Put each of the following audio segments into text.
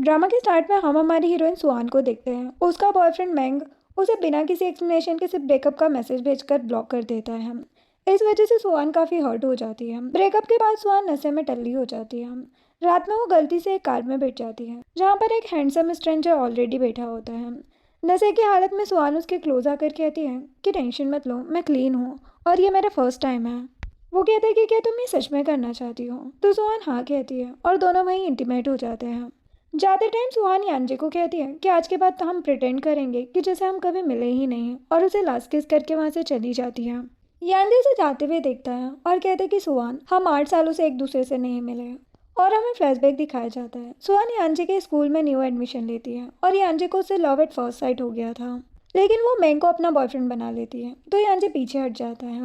Drama के start में हम हमारी हीरोइन सुहान को देखते हैं। उसका बॉयफ्रेंड मैंग उसे बिना किसी एक्सप्लेनेशन के सिर्फ ब्रेकअप का मैसेज भेजकर ब्लॉक कर देता है। इस वजह से सुहान काफ़ी हर्ट हो जाती है। ब्रेकअप के बाद सुहान नशे में टल्ली हो जाती है। रात में वो गलती से एक कार में बैठ जाती है जहाँ पर एक हैंडसम स्ट्रेंजर ऑलरेडी बैठा होता है। नशे की हालत में सुहान उसके क्लोज आकर कहती है कि टेंशन मत लो, मैं क्लीन हूँ और ये मेरा फर्स्ट टाइम है। वो कहते हैं कि क्या तुम ये सच में करना चाहती हो, तो सुहान हाँ कहती है और दोनों वहीं इंटीमेट हो जाते हैं। जाते टाइम सुहानी यांजे को कहती है कि आज के बाद तो हम प्रिटेंड करेंगे कि जैसे हम कभी मिले ही नहीं, और उसे लास्ट किस करके वहां से चली जाती है। यांजे उसे जाते हुए देखता है और कहते हैं कि सुहान, हम 8 सालों से एक दूसरे से नहीं मिले। और हमें फ्लैशबैक दिखाया जाता है। सुहान यांजे के स्कूल में न्यू एडमिशन लेती है और यांजे को उससे लव एट फर्स्ट साइट हो गया था, लेकिन वो मैंग को अपना बॉयफ्रेंड बना लेती है तो यांजे पीछे हट जाता है।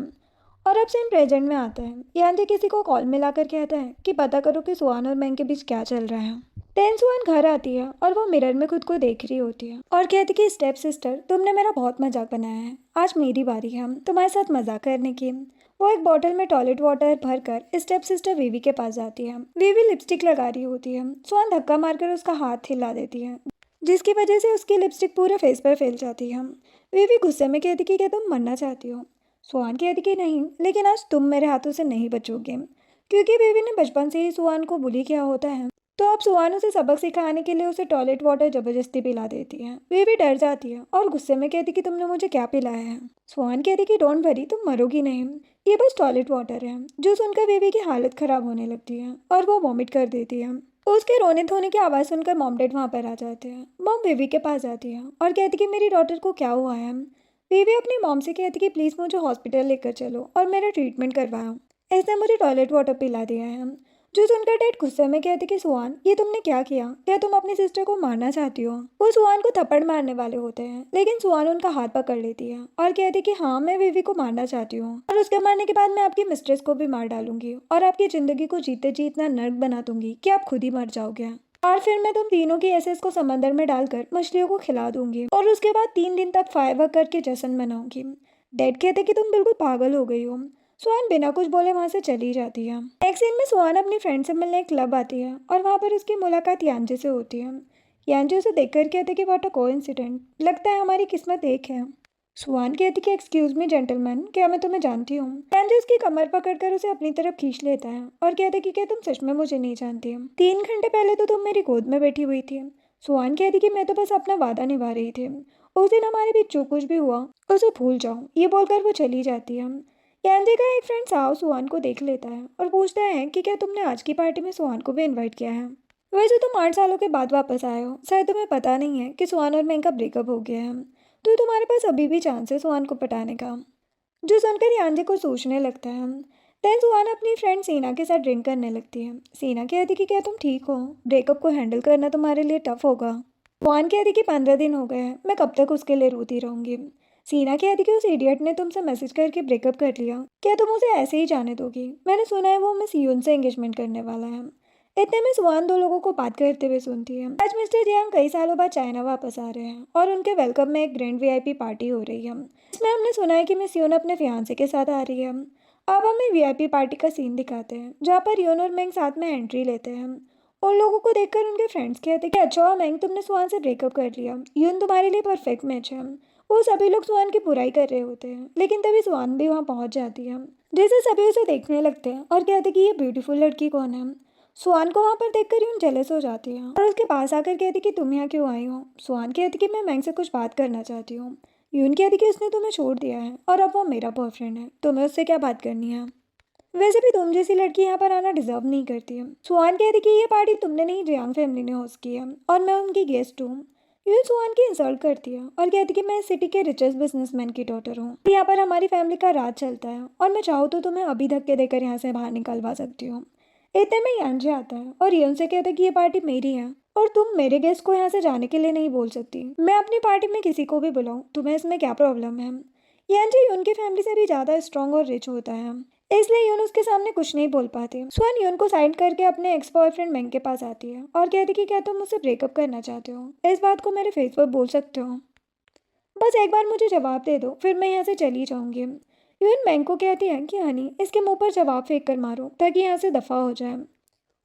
और अब सीन प्रेजेंट में आता है। यांजे किसी को कॉल मिलाकर कहता है कि पता करो कि सुहान और मैंग के बीच क्या चल रहा है। सुहान घर आती है और वो मिरर में खुद को देख रही होती है और कहती कि स्टेप सिस्टर, तुमने मेरा बहुत मजाक बनाया है, आज मेरी बारी है तुम्हारे साथ मजाक करने की। वो एक बॉटल में टॉयलेट वाटर भरकर स्टेप सिस्टर वीवी के पास जाती है। वीवी लिपस्टिक लगा रही होती है। सुहान धक्का मारकर उसका हाथ हिला देती है, जिसकी वजह से उसकी लिपस्टिक पूरे फेस पर फैल जाती है। वीवी गुस्से में कहती कि क्या तुम मरना चाहती हो। सुहान कहती कि नहीं, लेकिन आज तुम मेरे हाथों से नहीं बचोगे। क्योंकि वीवी ने बचपन से ही सुहान को बुली किया होता है, तो अब सुहान उसे सबक सिखाने के लिए उसे टॉयलेट वाटर जबरदस्ती पिला देती है। वे भी डर जाती है और गुस्से में कहती कि तुमने मुझे क्या पिलाया है। सुहान कहती कि डोंट वरी, तुम मरोगी नहीं, ये बस टॉयलेट वाटर है। जो सुनकर बेबी की हालत खराब होने लगती है और वो वॉमिट कर देती है। उसके रोने धोने की आवाज़ सुनकर मॉम डैड वहाँ पर आ जाते हैं। मॉम बेबी के पास जाती है और कहती कि मेरी डॉटर को क्या हुआ है। बेबी अपनी मॉम से कहती कि प्लीज़ मुझे हॉस्पिटल लेकर चलो और मेरा ट्रीटमेंट करवाओ, इसने मुझे टॉयलेट वाटर पिला दिया है। जो सुनकर डैड गुस्से में कहते कि सुहान, ये तुमने क्या किया, क्या तुम अपनी सिस्टर को मारना चाहती हो। वो सुहान को थप्पड़ मारने वाले होते हैं, लेकिन सुहान उनका हाथ पकड़ लेती है और कहती कि हाँ, मैं विवी को मारना चाहती हूँ और उसके मारने के बाद मैं आपकी मिस्ट्रेस को भी मार डालूंगी और आपकी जिंदगी को जीते जी इतना नर्क बना दूंगी कि आप खुद ही मर जाओगे। और फिर मैं तुम तीनों की एसेस को समंदर में डालकर मछलियों को खिला दूंगी और उसके बाद 3 दिन तक फायरवर्क करके जश्न मनाऊंगी। डैड कहते कि तुम बिल्कुल पागल हो गई हो। सुहान बिना कुछ बोले वहां से चली जाती है। नेक्स्ट सीन में सुहान अपनी फ्रेंड से मिलने एक क्लब आती है और वहां पर उसकी मुलाकात यांजे से होती है। यांजे उसे देखकर कहते कि व्हाट अ कोइंसिडेंट, लगता है हमारी किस्मत एक है। सुहान कहती कि एक्सक्यूज मी जेंटलमैन, क्या मैं तुम्हें जानती हूँ। यांजे उसकी कमर पकड़कर उसे अपनी तरफ खींच लेता है और कहते कि क्या तुम सच में मुझे नहीं जानती। 3 घंटे पहले तो तुम मेरी गोद में बैठी हुई थी। सुहान कहती कि मैं तो बस अपना वादा निभा रही थी, उस दिन हमारे बीच जो कुछ भी हुआ उसे भूल जाओ। ये बोलकर वो चली जाती है। यांजे का एक फ्रेंड साव सुहान को देख लेता है और पूछता है कि क्या तुमने आज की पार्टी में सुहान को भी इनवाइट किया है। वैसे तुम 8 सालों के बाद वापस आए हो, शायद तुम्हें पता नहीं है कि सुहान और मैं का ब्रेकअप हो गया है, तो तुम्हारे पास अभी भी चांस है सुहान को पटाने का। जो सुनकर यांजे को सोचने लगता है। देन सुहान अपनी फ्रेंड सीना के साथ ड्रिंक करने लगती है। सीना कहती कि क्या तुम ठीक हो, ब्रेकअप को हैंडल करना तुम्हारे लिए टफ होगा। सुहान कहती कि 15 दिन हो गए हैं, मैं कब तक उसके लिए रोती रहूंगी। सीना कहती कि उस इडियट ने तुमसे मैसेज करके ब्रेकअप कर लिया, क्या तुम उसे ऐसे ही जाने दोगी। मैंने सुना है वो मिस यून से एंगेजमेंट करने वाला है। इतने में सुहान दो लोगों को बात करते हुए सुनती है। आज मिस्टर जियांग कई सालों बाद चाइना वापस आ रहे हैं और उनके वेलकम में एक ग्रैंड वीआईपी पार्टी हो रही है। इसमें हमने सुना है कि मिस यून अपने फियांसे के साथ आ रही है। अब हमें वीआईपी पार्टी का सीन दिखाते हैं जहाँ पर यून और मैंग साथ में एंट्री लेते हैं। उन लोगों को देखकर उनके फ्रेंड्स कहते हैं कि अच्छा मैंग, तुमने सुहान से ब्रेकअप कर लिया, यून तुम्हारे लिए परफेक्ट मैच है। वो सभी लोग सुहान की बुराई कर रहे होते हैं, लेकिन तभी सुहान भी वहाँ पहुँच जाती है। जैसे सभी उसे देखने लगते हैं और कहते कि ये ब्यूटीफुल लड़की कौन है। सुहान को वहाँ पर देखकर यून जेलस हो जाती है और उसके पास आकर कहती कि तुम यहाँ क्यों आई हो। सुहान कहती कि मैं मैंग से कुछ बात करना चाहती हूँ। यून कहती कि उसने तुम्हें छोड़ दिया है और अब वो मेरा बॉयफ्रेंड है, तुम्हें उससे क्या बात करनी है। वैसे भी तुम जैसी लड़की यहाँ पर आना डिजर्व नहीं करती है। सुहान कहती कि ये पार्टी तुमने नहीं, जियांग फैमिली ने होस्ट की है और मैं उनकी गेस्ट हूँ। यून सुहान की इंसल्ट करती है और कहती कि मैं सिटी के रिचेस्ट बिजनेसमैन की डॉटर हूँ, यहाँ पर हमारी फैमिली का राज चलता है और मैं चाहूँ तो तुम्हें अभी धक्के देकर यहाँ से बाहर निकलवा सकती हूँ। इतने में यांजे आता है और यून से कहता है कि ये पार्टी मेरी है और तुम मेरे गेस्ट को यहाँ से जाने के लिए नहीं बोल सकती। मैं अपनी पार्टी में किसी को भी बुलाऊँ, तुम्हें इसमें क्या प्रॉब्लम है। यांजे यून की फैमिली से भी ज़्यादा स्ट्रॉन्ग और रिच होता है, इसलिए यून उसके सामने कुछ नहीं बोल पाती। सुहान यून को साइड करके अपने एक्स बॉयफ्रेंड मैंग के पास आती है और कहती कि क्या तुम मुझसे ब्रेकअप करना चाहते हो, इस बात को मेरे फेस पर बोल सकते हो, बस एक बार मुझे जवाब दे दो, फिर मैं यहाँ से चली जाऊंगी। यून मैंग को कहती है कि हनी, इसके मुंह पर जवाब फेंक कर मारो ताकि यहाँ से दफ़ा हो जाए।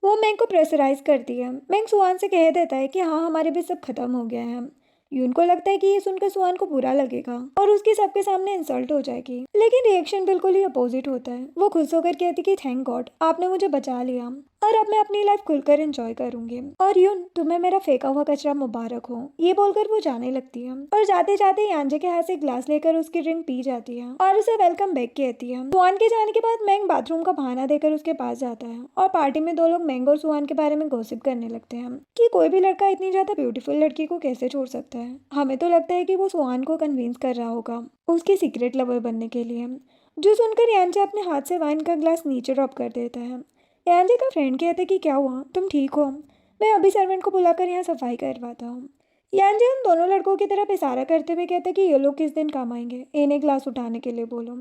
वो मैंग को प्रेशराइज करती है। मैंग सुहान से कह देता है कि हाँ हमारे भी सब खत्म हो गया है। यून को लगता है कि ये सुनकर सुहान को बुरा लगेगा और उसकी सबके सामने इंसल्ट हो जाएगी, लेकिन रिएक्शन बिल्कुल ही अपोजिट होता है। वो खुश होकर कहती कि थैंक गॉड आपने मुझे बचा लिया और अब मैं अपनी लाइफ खुलकर एंजॉय करूंगी। और यून तुम्हें मेरा फेंका हुआ कचरा मुबारक हो, ये बोलकर वो जाने लगती है और जाते जाते यांजे के हाथ से ग्लास लेकर उसकी ड्रिंक पी जाती है और उसे वेलकम बैक कहती है। सुहान के जाने के बाद मैंग बाथरूम का बहाना देकर उसके पास जाता है और पार्टी में दो लोग मैंग और सुहान के बारे में गॉसिप करने लगते हैं कि कोई भी लड़का इतनी ज्यादा ब्यूटीफुल लड़की को कैसे छोड़ सकता है। हमें तो लगता है कि वो सुहान को कन्विंस कर रहा होगा उसकी सीक्रेट लवर बनने के लिए। जो सुनकर यांजे अपने हाथ से वाइन का ग्लास नीचे ड्रॉप कर देता है। यांजे का फ्रेंड कहते कि क्या हुआ, तुम ठीक हो? मैं अभी सर्वेंट को बुलाकर यहाँ सफाई करवाता हूँ। यांजे उन दोनों लड़कों की तरफ इशारा करते हुए कहते कि ये लोग किस दिन काम आएंगे, इन्हें ग्लास उठाने के लिए बोलो।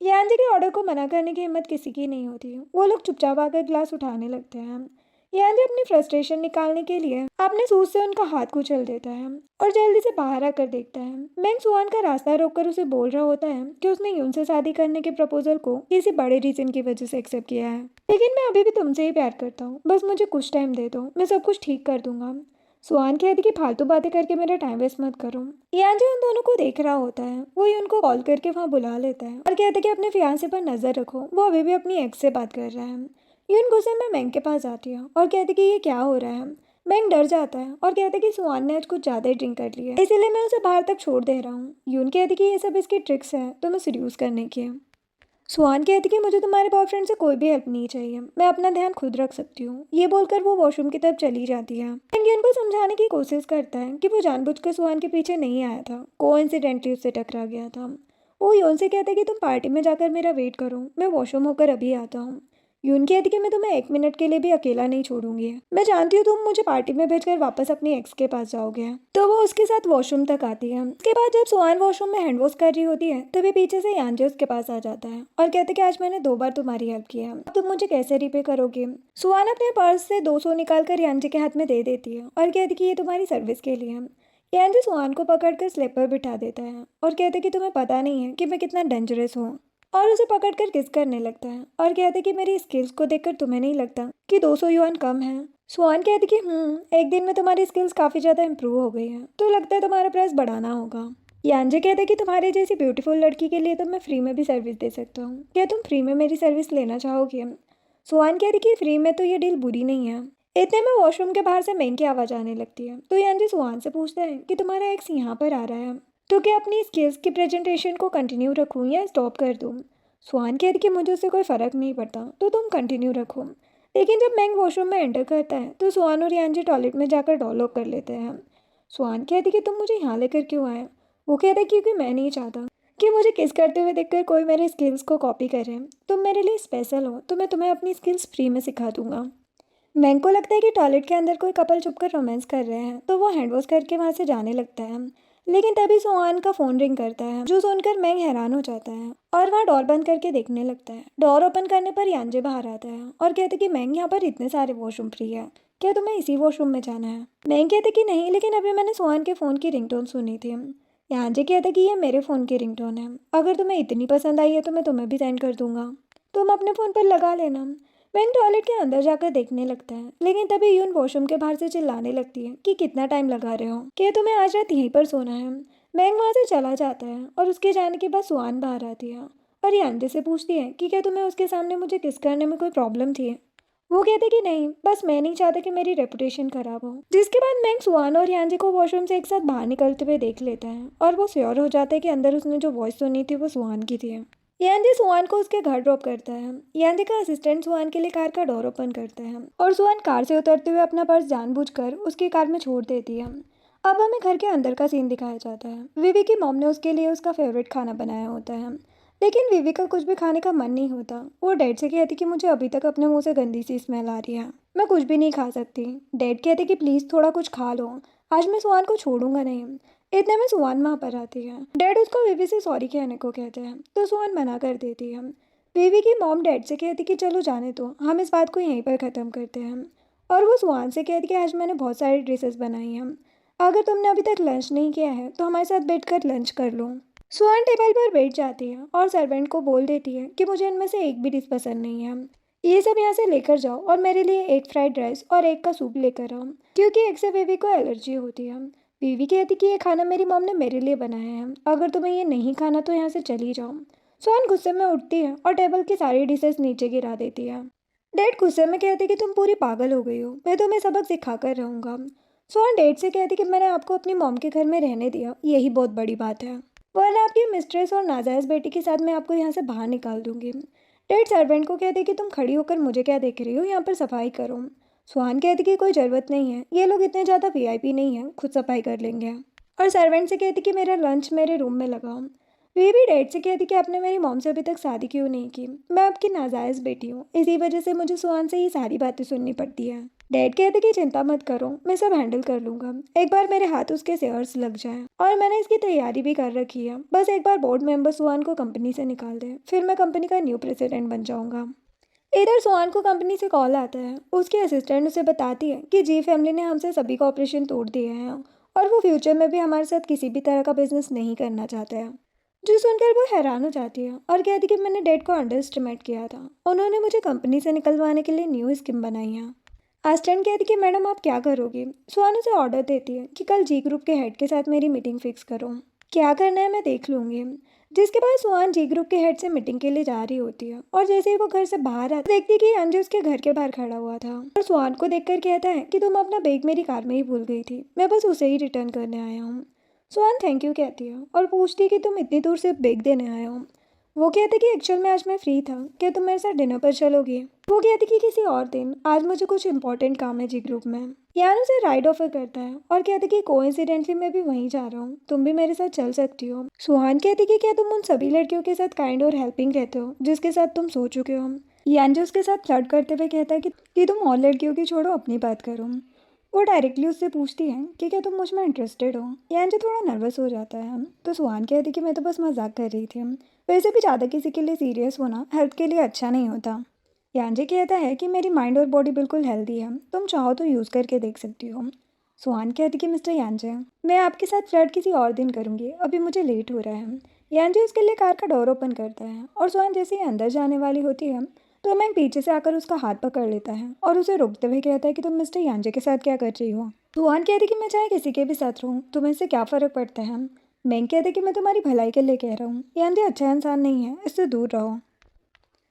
यांजे के ऑर्डर को मना करने की हिम्मत किसी की नहीं होती। वो लोग चुपचाप आकर ग्लास उठाने लगते हैं। यांजे अपनी फ्रस्ट्रेशन निकालने के लिए अपने सूट से उनका हाथ कुचल देता है और जल्दी से बाहर आकर देखता है। मैंग सुहान का रास्ता रोककर उसे बोल रहा होता है कि उसने यून से शादी करने के प्रपोजल को किसी बड़े रीजन की वजह से एक्सेप्ट किया है, लेकिन मैं अभी भी तुमसे ही प्यार करता हूँ, बस मुझे कुछ टाइम दे दो, मैं सब कुछ ठीक कर दूंगा। सुहान कहती कि फालतू बातें करके मेरा टाइम वेस्ट मत करो। यांजे उन दोनों को देख रहा होता है। वो उनको कॉल करके वहाँ बुला लेता है और कहता है कि अपने फियांसे पर नजर रखो, वो अभी भी अपनी एक्स से बात कर रहा है। यून गुस्से में मैंग के पास जाती है और कहती कि ये क्या हो रहा है। मैंग डर जाता है और कहते कि सुहान ने आज कुछ ज़्यादा ही ड्रिंक कर लिया है, इसीलिए मैं उसे बाहर तक छोड़ दे रहा हूँ। यून कहती कि ये सब इसकी ट्रिक्स है तुम्हें सीड्यूस करने की। सुहान कहती कि मुझे तुम्हारे बॉयफ्रेंड से कोई भी हेल्प नहीं चाहिए, मैं अपना ध्यान खुद रख सकती हूँ। ये बोलकर वो वॉशरूम की तरफ चली जाती है। मैंग यून को समझाने की कोशिश करता है कि वो जानबूझकर सुहान के पीछे नहीं आया था, कोइंसिडेंटली उससे टकरा गया था। वो यून से कहता है कि तुम पार्टी में जाकर मेरा वेट करो, मैं वॉशरूम होकर अभी आता हूँ। यून कहती कि मैं तुम्हें 1 मिनट के लिए भी अकेला नहीं छोड़ूंगी, मैं जानती हूँ तुम मुझे पार्टी में भेजकर वापस अपनी एक्स के पास जाओगे। तो वो उसके साथ वॉशरूम तक आती है। उसके बाद जब सुहान वॉशरूम में हैंड वॉश कर रही होती है तभी पीछे से यांजे उसके पास आ जाता है और कहते कि आज मैंने 2 बार तुम्हारी हेल्प की है, अब तुम मुझे कैसे रिपे करोगे। सुहान अपने पर्स से 200 निकाल कर यांजे के हाथ में दे देती है और कहती कि ये तुम्हारी सर्विस के लिए है। यांजे सुहान को पकड़कर स्लेब पर बिठा देता है और कहते कि तुम्हें पता नहीं है कि मैं कितना डेंजरस हूँ, और उसे पकड़कर किस करने लगता है और कहते कि मेरी स्किल्स को देखकर तुम्हें नहीं लगता कि 200 युआन कम है। सुहान कहती कि एक दिन में तुम्हारी स्किल्स काफ़ी ज़्यादा इंप्रूव हो गई हैं, तो लगता है तुम्हारा प्राइस बढ़ाना होगा। यांजे कहते कि तुम्हारे जैसी ब्यूटीफुल लड़की के लिए तो मैं फ्री में भी सर्विस दे सकता हूँ, क्या तुम फ्री में मेरी सर्विस लेना चाहोगे। सुहान कहती कि फ्री में तो ये डील बुरी नहीं है। इतने में वॉशरूम के बाहर से मैंग की आवाज़ आने लगती है, तो यांजे सुहान से पूछता है कि तुम्हारा एक्स यहाँ पर आ रहा है, तो क्या अपनी स्किल्स की प्रेजेंटेशन को कंटिन्यू रखूँ या स्टॉप कर दूँ। सुहान कहती कि मुझे उससे कोई फ़र्क नहीं पड़ता, तो तुम कंटिन्यू रखो। लेकिन जब मैंग वॉशरूम में एंटर करता है तो सुहान और यांजे टॉयलेट में जाकर डोर लॉक कर लेते हैं। सुहान कहती कि तुम मुझे यहाँ लेकर क्यों आए। वो कहता है क्योंकि मैं नहीं चाहता कि मुझे किस करते हुए देखकर कोई मेरे स्किल्स को कॉपी करे। तुम मेरे लिए स्पेशल हो, तो मैं तुम्हें अपनी स्किल्स फ्री में सिखा दूंगा। मैंग को लगता है कि टॉयलेट के अंदर कोई कपल छुपकर रोमांस कर रहे हैं, तो वो हैंड वॉश करके वहाँ से जाने लगता है। लेकिन तभी सुहान का फ़ोन रिंग करता है, जो सुनकर मैंग हैरान हो जाता है और वहाँ डोर बंद करके देखने लगता है। डोर ओपन करने पर यांजे बाहर आता है और कहते कि मैंग यहाँ पर इतने सारे वॉशरूम फ्री है, क्या तुम्हें इसी वॉशरूम में जाना है। मैंग कहते कि नहीं, लेकिन अभी मैंने सुहान के फ़ोन की रिंगटोन सुनी थी। यांजे कहते कि ये मेरे फ़ोन की रिंगटोन है, अगर तुम्हें इतनी पसंद आई है तो मैं तुम्हें भी सेंड कर दूंगा, तुम अपने फ़ोन पर लगा लेना। मैंग टॉयलेट के अंदर जाकर देखने लगता है, लेकिन तभी यून वॉशरूम के बाहर से चिल्लाने लगती है कि कितना टाइम लगा रहे हो, कि तुम्हें आज रात यहीं पर सोना है। मैंग वहाँ से चला जाता है और उसके जाने के बाद सुहान बाहर आती है और यांजे से पूछती है कि क्या तुम्हें उसके सामने मुझे किस करने में कोई प्रॉब्लम थी। वो कहते कि नहीं, बस मैं नहीं चाहता कि मेरी रेपुटेशन खराब हो। जिसके बाद मैंग सुहान और यांजे को वॉशरूम से एक साथ बाहर निकलते हुए देख लेता है और वो श्योर हो जाता है कि अंदर उसने जो वॉइस सुनी थी वो सुहान की थी। यांजे सुहान को उसके घर ड्रॉप करता है। यांजे का असिस्टेंट सुहान के लिए कार का डोर ओपन करता है और सुहान कार से उतरते हुए अपना पर्स जानबूझकर उसकी कार में छोड़ देती है। अब हमें घर के अंदर का सीन दिखाया जाता है। विवी की मॉम ने उसके लिए उसका फेवरेट खाना बनाया होता है, लेकिन विवी का कुछ भी खाने का मन नहीं होता। वो डैड से कहती कि मुझे अभी तक अपने मुंह से गंदी सी स्मेल आ रही है, मैं कुछ भी नहीं खा सकती। डैड कहते कि प्लीज़ थोड़ा कुछ खा लो, आज मैं सुहान को छोड़ूंगा नहीं। इतने में सुहान वहाँ पर आती है। डैड उसको विवी से सॉरी कहने को कहते हैं, तो सुहान मना कर देती है। विवी की मॉम डैड से कहती कि चलो जाने दो, हम इस बात को यहीं पर ख़त्म करते हैं। और वो सुहान से कहती कि आज मैंने बहुत सारी डिशेस बनाई हैं, अगर तुमने अभी तक लंच नहीं किया है तो हमारे साथ बैठकर लंच कर लो। सुहान टेबल पर बैठ जाती है और सर्वेंट को बोल देती है कि मुझे इनमें से एक भी डिश पसंद नहीं है। ये सब यहाँ से लेकर जाओ और मेरे लिए एक फ्राइड राइस और एक का सूप लेकर आओ, क्योंकि एक से बीवी को एलर्जी होती है। बीवी कहती कि ये खाना मेरी मॉम ने मेरे लिए बनाया है, अगर तुम्हें ये नहीं खाना तो यहाँ से चली जाओ। सुहान गुस्से में उठती है और टेबल की सारी डिशेस नीचे गिरा देती है। डैड गुस्से में कहती कि तुम पूरी पागल हो गई हो, मैं तुम्हें सबक सिखा कर रहूँगा। सुहान डैड से कहती कि मैंने आपको अपनी मॉम के घर में रहने दिया, यही बहुत बड़ी बात है, वरना आपकी मिस्ट्रेस और नाजायज़ बेटी के साथ मैं आपको यहाँ से बाहर निकाल दूंगी। डैड सर्वेंट को कहते कि तुम खड़ी होकर मुझे क्या देख रही हो, यहाँ पर सफाई करो। सुहान कहती कि कोई ज़रूरत नहीं है, ये लोग इतने ज़्यादा वीआईपी नहीं है, खुद सफाई कर लेंगे। और सर्वेंट से कहती कि मेरा लंच मेरे रूम में लगाओ। वे भी डैड से कहती कि आपने मेरी मॉम से अभी तक शादी क्यों नहीं की, मैं आपकी नाजायज़ बेटी हूँ, इसी वजह से मुझे सुहान से ये सारी बातें सुननी पड़ती है। डैड कहते कि चिंता मत करो, मैं सब हैंडल कर लूँगा, एक बार मेरे हाथ उसके शेयर्स लग जाए, और मैंने इसकी तैयारी भी कर रखी है, बस एक बार बोर्ड मेंबर सुहान को कंपनी से निकाल दे, फिर मैं कंपनी का न्यू प्रेसिडेंट बन जाऊँगा। इधर सुहान को कंपनी से कॉल आता है, उसकी असिस्टेंट उसे बताती है कि जी फैमिली ने हमसे सभी का ऑपरेशन तोड़ दिए हैं और वो फ्यूचर में भी हमारे साथ किसी भी तरह का बिजनेस नहीं करना चाहते हैं। जो सुनकर वो हैरान हो जाती है और कहती कि मैंने डैड को अंडर एस्टिमेट किया था, उन्होंने मुझे कंपनी से निकलवाने के लिए न्यू स्कीम बनाई है। असिस्टेंट कहती कि मैडम आप क्या करोगी। सुहान उसे ऑर्डर देती है कि कल जी ग्रुप के हेड के साथ मेरी मीटिंग फिक्स करो, क्या करना है मैं देख लूँगी। जिसके बाद सुहान जी ग्रुप के हेड से मीटिंग के लिए जा रही होती है और जैसे ही वो घर से बाहर आती देखती कि अंजू उसके घर के बाहर खड़ा हुआ था और सुहान को देखकर कहता है कि तुम अपना बैग मेरी कार में ही भूल गई थी, मैं बस उसे ही रिटर्न करने आया हूँ। सुहान थैंक यू कहती है और पूछती है कि तुम इतनी दूर से बैग देने आए हो। वो कहते कि एक्चुअल में आज मैं फ्री था, क्या तुम मेरे साथ डिनर पर चलोगी। वो कहती कि किसी और दिन, आज मुझे कुछ इंपॉर्टेंट काम है जी ग्रुप में। यान उसे राइड ऑफर करता है और कहते कि कोइंसिडेंटली मैं भी वहीं जा रहा हूँ, तुम भी मेरे साथ चल सकती हो। सुहान कहती कि क्या तुम उन सभी लड़कियों के साथ काइंड और हेल्पिंग रहते हो जिसके साथ तुम सो चुके हो। यान जो उसके साथ फ्लर्ट करते हुए कहता है कि तुम और लड़कियों की छोड़ो, अपनी बात करो। वो डायरेक्टली उससे पूछती है कि क्या तुम मुझ में इंटरेस्टेड हो। यान जो थोड़ा नर्वस हो जाता है तो सुहान कहती कि मैं तो बस मजाक कर रही थी, वैसे भी ज़्यादा किसी के लिए सीरियस होना हेल्थ के लिए अच्छा नहीं होता। यांजे कहता है कि मेरी माइंड और बॉडी बिल्कुल हेल्दी है, तुम चाहो तो यूज़ करके देख सकती हो। सुहान कहती कि मिस्टर यांजे, मैं आपके साथ फ्लर्ट किसी और दिन करूँगी, अभी मुझे लेट हो रहा है। यांजे उसके लिए कार का डोर ओपन करता है और सुहान जैसे ही अंदर जाने वाली होती है तो मैं पीछे से आकर उसका हाथ पकड़ लेता है और उसे रोकते हुए कहता है कि तुम मिस्टर यांजे के साथ क्या कर रही हो। सुहान कहती कि मैं चाहे किसी के भी साथ रहूँ, तुम्हें इससे क्या फ़र्क पड़ता है। मैं कहते कि मैं तुम्हारी भलाई के लिए कह रहा हूँ, यांजे अच्छा इंसान नहीं है, इससे दूर रहो।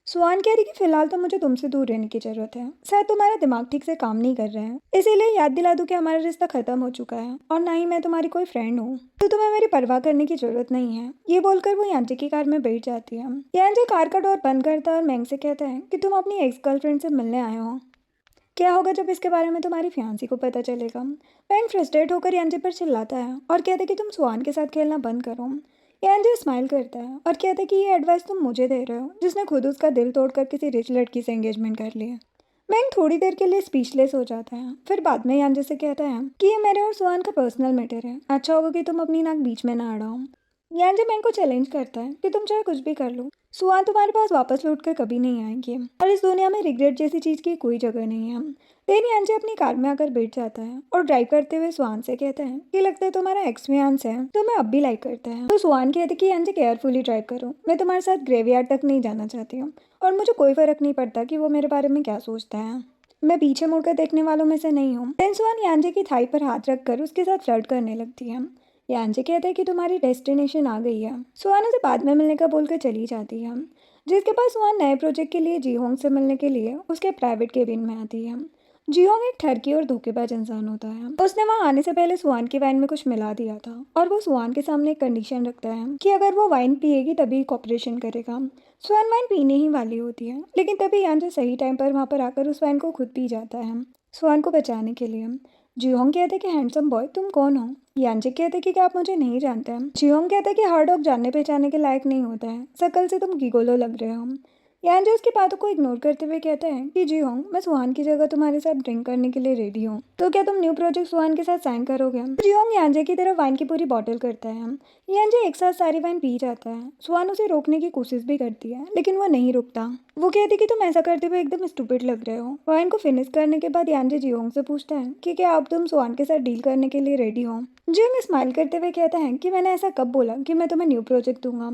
सुहान कह रही कि फिलहाल तो मुझे तुमसे दूर रहने की जरूरत है, शायद तुम्हारा दिमाग ठीक से काम नहीं कर रहा है, इसीलिए याद दिला दूं कि हमारा रिश्ता खत्म हो चुका है और ना ही मैं तुम्हारी कोई फ्रेंड हूँ, तो तुम्हें मेरी परवाह करने की जरूरत नहीं है। ये बोलकर वो यांजे की कार में बैठ जाती है। यांजे कार का डोर बंद करता है और मैंग से कहता है कि तुम अपनी एक्स गर्लफ्रेंड से मिलने आए हो, क्या होगा जब इसके बारे में तुम्हारी फियांसी को पता चलेगा। मैंग फ्रस्ट्रेट होकर यांजे पर चिल्लाता है और कहता है कि तुम सुहान के साथ खेलना बंद करो। यांजे स्माइल करता है और कहता है कि ये एडवाइस तुम मुझे दे रहे हो जिसने खुद उसका दिल तोड़कर किसी रिच लड़की से एंगेजमेंट कर लिया। मैंग थोड़ी देर के लिए स्पीचलेस हो जाता है, फिर बाद में यांजे से कहता है कि ये मेरे और सुहान का पर्सनल मैटर है, अच्छा होगा कि तुम अपनी नाक बीच में ना अड़ाओ। यांजे मैंग को चैलेंज करता है कि तुम चाहे कुछ भी कर लो, सुहान तुम्हारे पास वापस लौट कर कभी नहीं आएंगे और इस दुनिया में रिग्रेट जैसी चीज़ की कोई जगह नहीं है। देन यांजे अपनी कार में आकर बैठ जाता है और ड्राइव करते हुए सुहान से कहता है कि लगता है तुम्हारा एक्स फियांस है, तो मैं अब भी लाइक करता है। तो सुहान कहते कि यांजे केयरफुली ड्राइव करो, मैं तुम्हारे साथ ग्रेवयार्ड तक नहीं जाना चाहती हूँ और मुझे कोई फर्क नहीं पड़ता कि वो मेरे बारे में क्या सोचता है, मैं पीछे मुड़कर देखने वालों में से नहीं हूँ। देन सुहान यांजे की थाई पर हाथ रखकर उसके साथ फ्लर्ट करने लगती है। यांजे कहता है कि तुम्हारी डेस्टिनेशन आ गई है। सुहान उसे बाद में मिलने का बोलकर चली जाती है, जिसके पास सुहान नए प्रोजेक्ट के लिए जीहोंग से मिलने के लिए उसके प्राइवेट केबिन में आती है। जीहोंग एक ठरकी और धोखेबाज इंसान होता है, उसने वहां आने से पहले सुहान की वाइन में कुछ मिला दिया था और वो सुहान के सामने एक कंडीशन रखता है कि अगर वो वाइन पिएगी तभी कॉपरेशन करेगा। सुहान वाइन पीने ही वाली होती है, लेकिन तभी यांजे सही टाइम पर वहां पर आकर उस वाइन को खुद पी जाता है सुहान को बचाने के लिए। जीहोंग कहते कि हैंडसम बॉय तुम कौन हो। यांजे कहते कि क्या आप मुझे नहीं जानते हैं। जीहोंग कहते कि हर डॉग जानने पहचानने के लायक नहीं होता है, शक्ल से तुम गिगोलो लग रहे हो। यांजे उसकी बातों को इग्नोर करते हुए कहते हैं कि जीहोंग, मैं सुहान की जगह तुम्हारे साथ ड्रिंक करने के लिए रेडी हूँ, तो क्या तुम न्यू प्रोजेक्ट सुहान के साथ साइन करोगे। जीहोंग यांजे की तरफ वाइन की पूरी बॉटल करता है। यांजे एक साथ सारी वाइन पी जाता है। सुहान उसे रोकने की कोशिश भी करती है, लेकिन वो नहीं रुकता। वो कहती कि तुम ऐसा करते हुए एकदम स्टूपिड लग रहे हो। वाइन को फिनिश करने के बाद यांजे जीहोंग से पूछता है कि क्या अब तुम सुहान के साथ डील करने के लिए रेडी हो। जीहोंग स्माइल करते हुए कहता है कि मैंने ऐसा कब बोला कि मैं तुम्हें न्यू प्रोजेक्ट दूंगा।